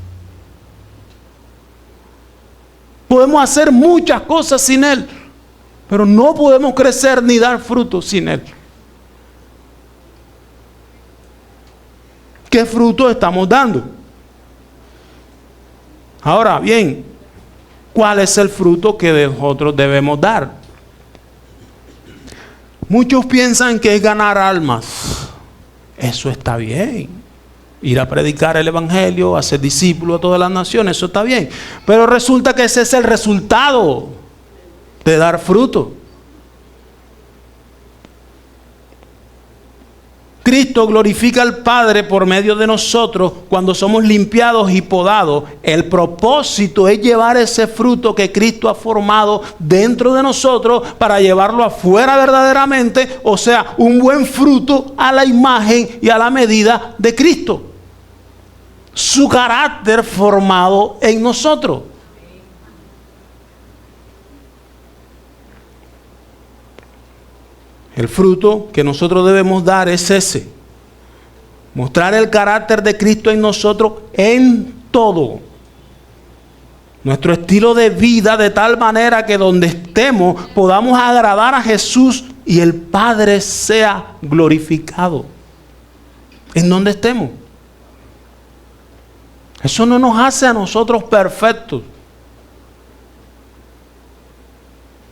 Podemos hacer muchas cosas sin Él, pero no podemos crecer ni dar frutos sin Él. ¿Qué fruto estamos dando? Ahora bien, ¿cuál es el fruto que nosotros debemos dar? Muchos piensan que es ganar almas. Eso está bien. Ir a predicar el evangelio, hacer discípulos a todas las naciones, eso está bien. Pero resulta que ese es el resultado de dar fruto. Cristo glorifica al Padre por medio de nosotros cuando somos limpiados y podados. El propósito es llevar ese fruto que Cristo ha formado dentro de nosotros para llevarlo afuera verdaderamente, o sea, un buen fruto a la imagen y a la medida de Cristo. Su carácter formado en nosotros. El fruto que nosotros debemos dar es ese. Mostrar el carácter de Cristo en nosotros en todo. Nuestro estilo de vida de tal manera que donde estemos podamos agradar a Jesús y el Padre sea glorificado. En donde estemos. Eso no nos hace a nosotros perfectos.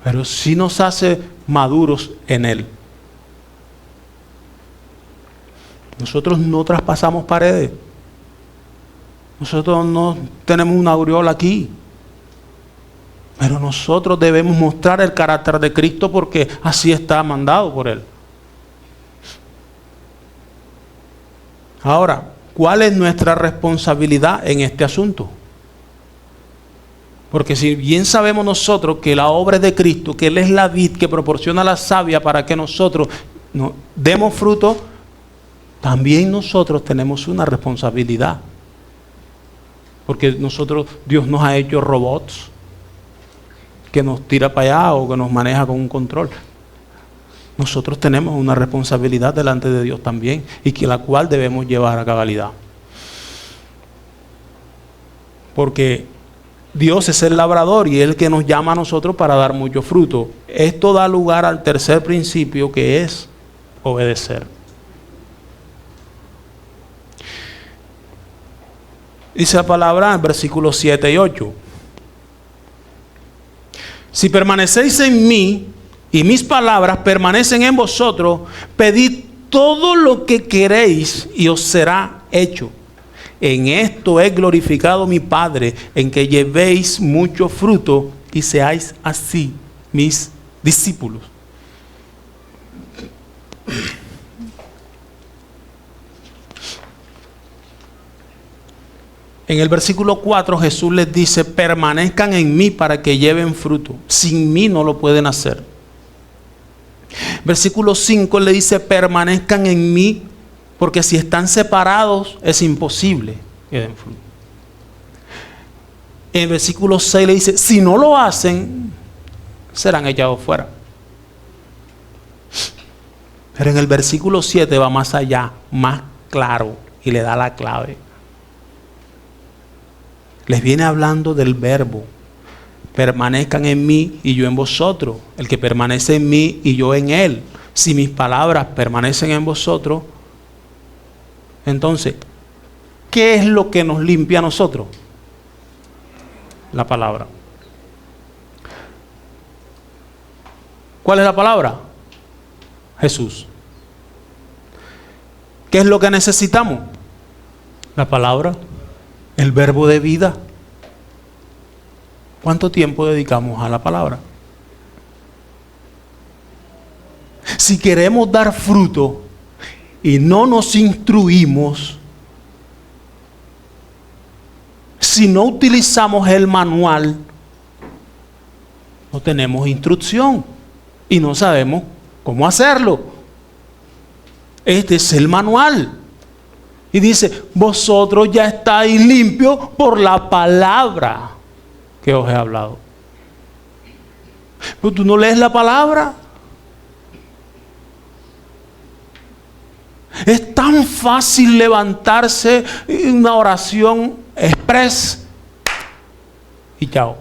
Pero sí nos hace maduros en Él. Nosotros no traspasamos paredes. Nosotros no tenemos una aureola aquí. Pero nosotros debemos mostrar el carácter de Cristo porque así está mandado por Él. Ahora, ¿cuál es nuestra responsabilidad en este asunto? Porque si bien sabemos nosotros que la obra es de Cristo, que Él es la vid que proporciona la savia para que nosotros demos fruto, también nosotros tenemos una responsabilidad. Porque Dios nos ha hecho robots que nos tira para allá o que nos maneja con un control. Nosotros tenemos una responsabilidad delante de Dios también y que la cual debemos llevar a cabalidad. Porque Dios es el labrador y es el que nos llama a nosotros para dar mucho fruto. Esto da lugar al tercer principio, que es obedecer. Dice la palabra en versículos 7 y 8. Si permanecéis en mí y mis palabras permanecen en vosotros, pedid todo lo que queréis y os será hecho. En esto es glorificado mi Padre, en que llevéis mucho fruto y seáis así mis discípulos. En el versículo 4 Jesús les dice: permanezcan en mí para que lleven fruto. Sin mí no lo pueden hacer. Versículo 5 le dice: permanezcan en mí, porque si están separados es imposible que den fruto. En el versículo 6 le dice: si no lo hacen, serán echados fuera. Pero en el versículo 7 va más allá, más claro, y le da la clave. Les viene hablando del verbo. Permanezcan en mí y yo en vosotros. El que permanece en mí y yo en él. Si mis palabras permanecen en vosotros, entonces, ¿qué es lo que nos limpia a nosotros? La palabra. ¿Cuál es la palabra? Jesús. ¿Qué es lo que necesitamos? La palabra. El verbo de vida. ¿Cuánto tiempo dedicamos a la palabra? Si queremos dar fruto y no nos instruimos, si no utilizamos el manual, no tenemos instrucción y no sabemos cómo hacerlo. Este es el manual. Y dice: vosotros ya estáis limpios por la palabra que os he hablado. Pero tú no lees la palabra. Es tan fácil levantarse en una oración express y chao.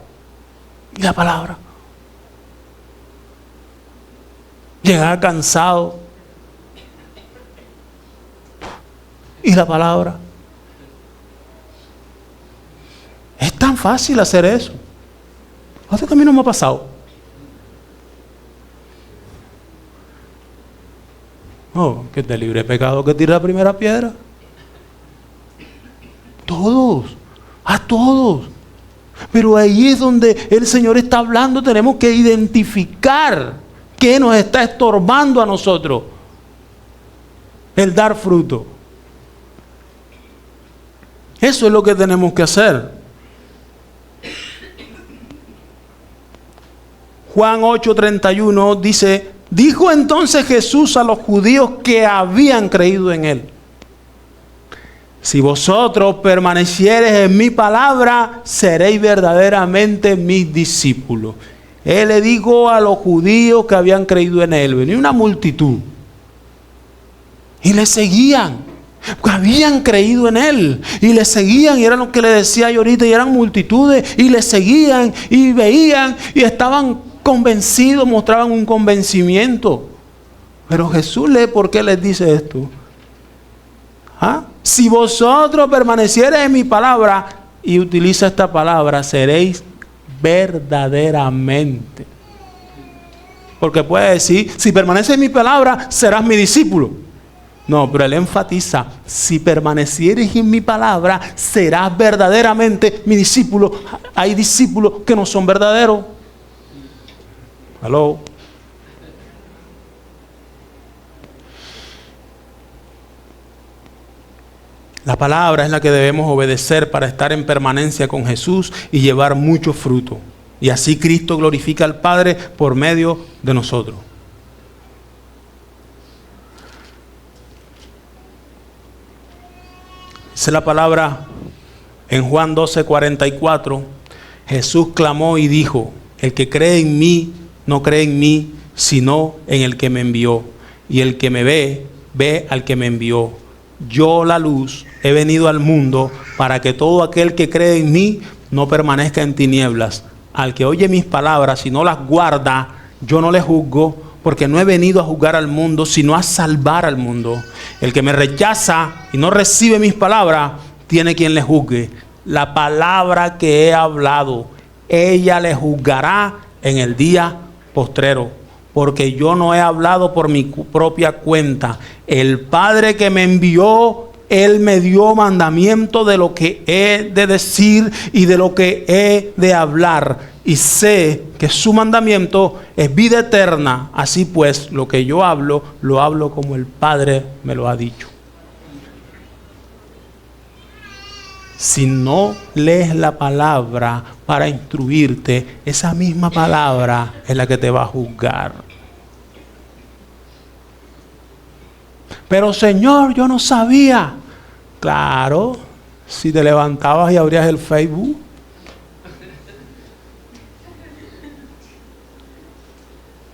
¿Y la palabra? Llegar cansado. ¿Y la palabra? Es tan fácil hacer eso. Hasta que a mí no me ha pasado. Oh, que te libre pecado que tire la primera piedra. Todos, a todos. Pero ahí es donde el Señor está hablando. Tenemos que identificar qué nos está estorbando a nosotros el dar fruto. Eso es lo que tenemos que hacer. Juan 8:31 dice: dijo entonces Jesús a los judíos que habían creído en Él: si vosotros permaneciereis en mi palabra, seréis verdaderamente mis discípulos. Él le dijo a los judíos que habían creído en Él. Venía una multitud y le seguían. Habían creído en Él y le seguían, y era lo que le decía yo ahorita, y eran multitudes y le seguían y veían y estaban convencidos, mostraban un convencimiento. Pero Jesús ¿por qué les dice esto? ¿Ah? Si vosotros permaneciereis en mi palabra, y utiliza esta palabra, seréis verdaderamente. Porque puede decir, si permaneces en mi palabra, serás mi discípulo. No, pero él enfatiza, si permanecieres en mi palabra, serás verdaderamente mi discípulo. Hay discípulos que no son verdaderos. ¿Aló? La palabra es la que debemos obedecer para estar en permanencia con Jesús y llevar mucho fruto. Y así Cristo glorifica al Padre por medio de nosotros. Dice la palabra en Juan 12:44, Jesús clamó y dijo: el que cree en mí, no cree en mí, sino en el que me envió. Y el que me ve, ve al que me envió. Yo, la luz, he venido al mundo para que todo aquel que cree en mí no permanezca en tinieblas. Al que oye mis palabras y no las guarda, yo no le juzgo, porque no he venido a juzgar al mundo, sino a salvar al mundo. El que me rechaza y no recibe mis palabras, tiene quien le juzgue. La palabra que he hablado, ella le juzgará en el día postrero. Porque yo no he hablado por mi propia cuenta. El Padre que me envió, Él me dio mandamiento de lo que he de decir y de lo que he de hablar. Y sé que su mandamiento es vida eterna. Así pues, lo que yo hablo, lo hablo como el Padre me lo ha dicho. Si no lees la palabra para instruirte, esa misma palabra es la que te va a juzgar. Pero Señor, yo no sabía. Claro, si te levantabas y abrías el Facebook.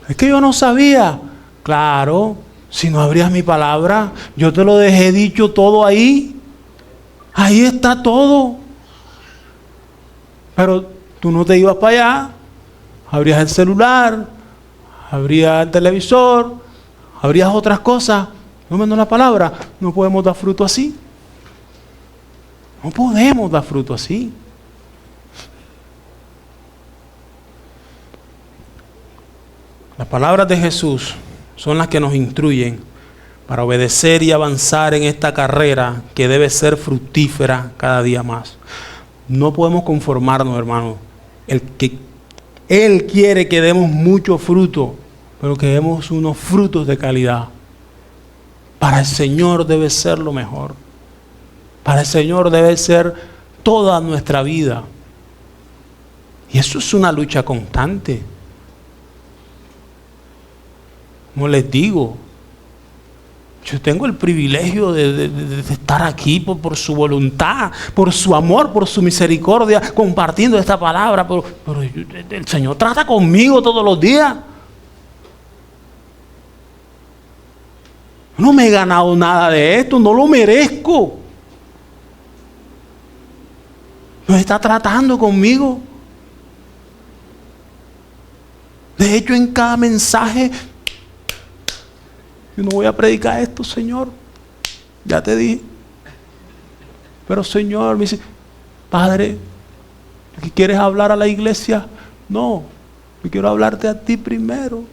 Es que yo no sabía. Claro, si no abrías mi palabra, yo te lo dejé dicho todo ahí. Ahí está todo. Pero tú no te ibas para allá. Abrías el celular, abrías el televisor, abrías otras cosas. No menos la palabra. No podemos dar fruto así. No podemos dar fruto así. Las palabras de Jesús son las que nos instruyen para obedecer y avanzar en esta carrera que debe ser fructífera cada día más. No podemos conformarnos, hermano. Él quiere que demos mucho fruto, pero que demos unos frutos de calidad. Para el Señor debe ser lo mejor. Para el Señor debe ser toda nuestra vida. Y eso es una lucha constante. Como les digo, yo tengo el privilegio de estar aquí por su voluntad, por su amor, por su misericordia, compartiendo esta palabra. Pero el Señor trata conmigo todos los días. No me he ganado nada de esto, no lo merezco. No está tratando conmigo. De hecho, en cada mensaje, yo no voy a predicar esto, Señor. Ya te dije. Pero Señor, me dice, Padre, ¿qué quieres hablar a la iglesia? No, yo quiero hablarte a ti primero.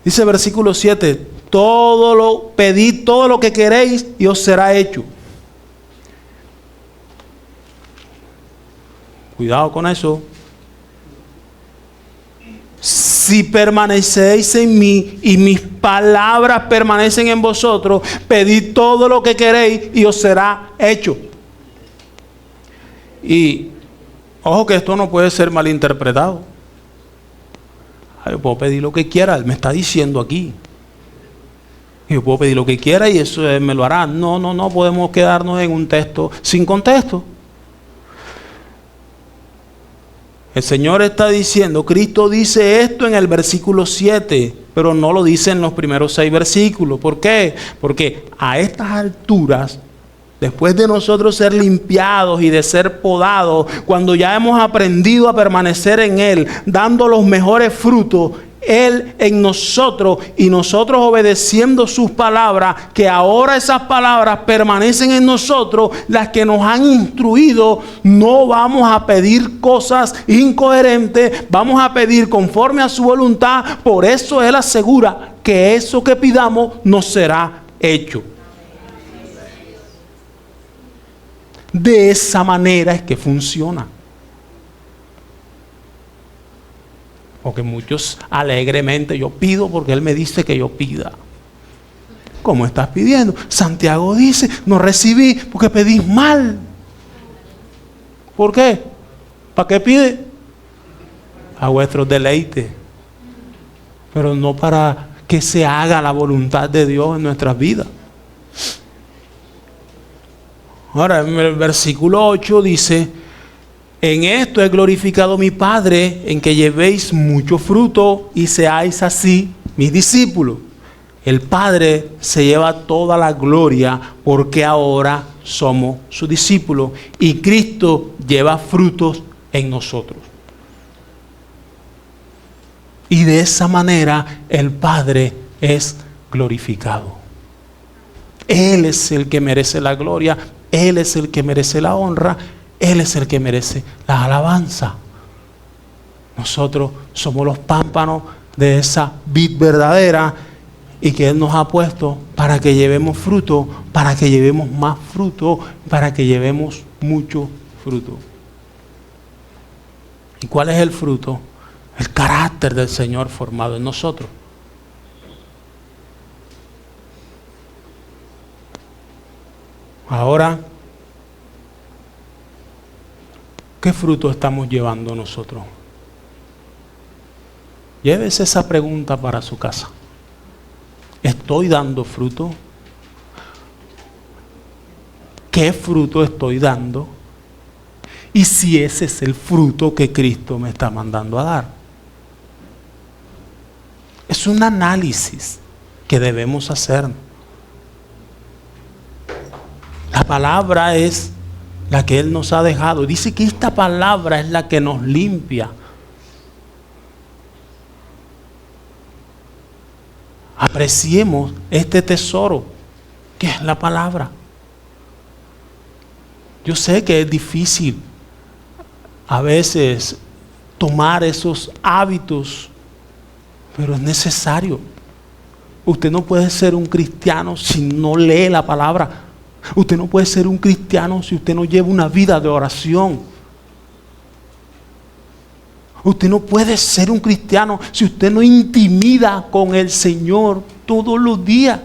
Dice versículo 7, pedid todo lo que queréis y os será hecho. Cuidado con eso. Si permanecéis en mí y mis palabras permanecen en vosotros, pedid todo lo que queréis y os será hecho. Y ojo que esto no puede ser malinterpretado. Yo puedo pedir lo que quiera, Él me está diciendo aquí. Yo puedo pedir lo que quiera y eso Él me lo hará. No podemos quedarnos en un texto sin contexto. El Señor está diciendo, Cristo dice esto en el versículo 7, pero no lo dice en los primeros 6 versículos. ¿Por qué? Porque a estas alturas, después de nosotros ser limpiados y de ser podados, cuando ya hemos aprendido a permanecer en Él, dando los mejores frutos, Él en nosotros y nosotros obedeciendo sus palabras, que ahora esas palabras permanecen en nosotros, las que nos han instruido, no vamos a pedir cosas incoherentes, vamos a pedir conforme a su voluntad. Por eso Él asegura que eso que pidamos nos será hecho. De esa manera es que funciona. Porque muchos alegremente, yo pido porque Él me dice que yo pida. ¿Cómo estás pidiendo? Santiago dice, no recibí porque pedís mal. ¿Por qué? ¿Para qué pide? A vuestros deleites. Pero no para que se haga la voluntad de Dios en nuestras vidas. Ahora, en el versículo 8 dice, en esto he glorificado a mi Padre, en que llevéis mucho fruto y seáis así mis discípulos. El Padre se lleva toda la gloria porque ahora somos sus discípulos y Cristo lleva frutos en nosotros. Y de esa manera el Padre es glorificado. Él es el que merece la gloria, Él es el que merece la honra, Él es el que merece la alabanza. Nosotros somos los pámpanos de esa vid verdadera y que Él nos ha puesto para que llevemos fruto, para que llevemos más fruto, para que llevemos mucho fruto. ¿Y cuál es el fruto? El carácter del Señor formado en nosotros. Ahora, ¿qué fruto estamos llevando nosotros? Llévese esa pregunta para su casa. ¿Estoy dando fruto? ¿Qué fruto estoy dando? Y si ese es el fruto que Cristo me está mandando a dar. Es un análisis que debemos hacer. La palabra es la que Él nos ha dejado. Dice que esta palabra es la que nos limpia. Apreciemos este tesoro que es la palabra. Yo sé que es difícil a veces tomar esos hábitos, pero es necesario. Usted no puede ser un cristiano si no lee la palabra. Usted no puede ser un cristiano si usted no lleva una vida de oración. Usted no puede ser un cristiano si usted no intimida con el Señor todos los días.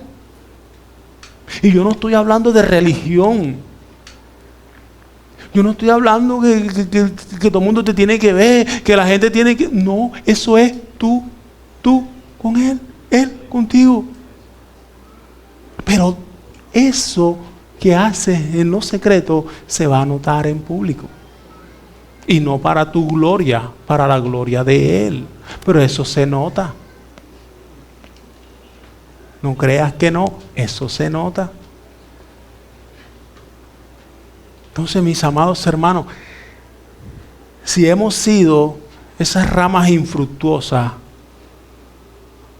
Y yo no estoy hablando de religión. Yo no estoy hablando que todo el mundo te tiene que ver, que la gente tiene que... No, eso es tú con Él contigo. Pero eso que haces en lo secreto se va a notar en público. Y no para tu gloria, para la gloria de Él. Pero eso se nota. No creas que no, eso se nota. Entonces, mis amados hermanos, si hemos sido esas ramas infructuosas,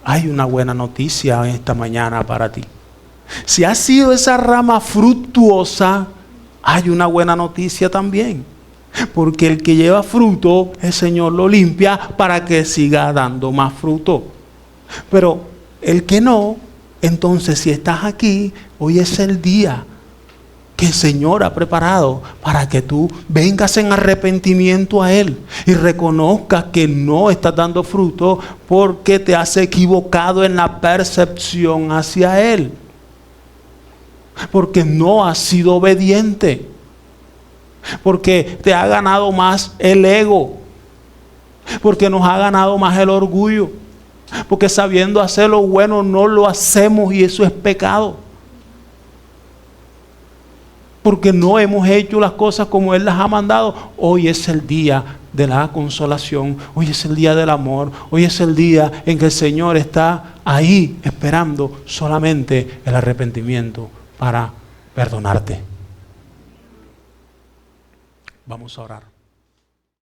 hay una buena noticia esta mañana para ti. Si has sido esa rama fructuosa, hay una buena noticia también. Porque el que lleva fruto, el Señor lo limpia para que siga dando más fruto. Pero el que no, entonces si estás aquí, hoy es el día que el Señor ha preparado para que tú vengas en arrepentimiento a Él y reconozcas que no estás dando fruto porque te has equivocado en la percepción hacia Él. Porque no has sido obediente. Porque te ha ganado más el ego. Porque nos ha ganado más el orgullo. Porque sabiendo hacer lo bueno no lo hacemos y eso es pecado. Porque no hemos hecho las cosas como Él las ha mandado. Hoy es el día de la consolación. Hoy es el día del amor. Hoy es el día en que el Señor está ahí esperando solamente el arrepentimiento para perdonarte. Vamos a orar.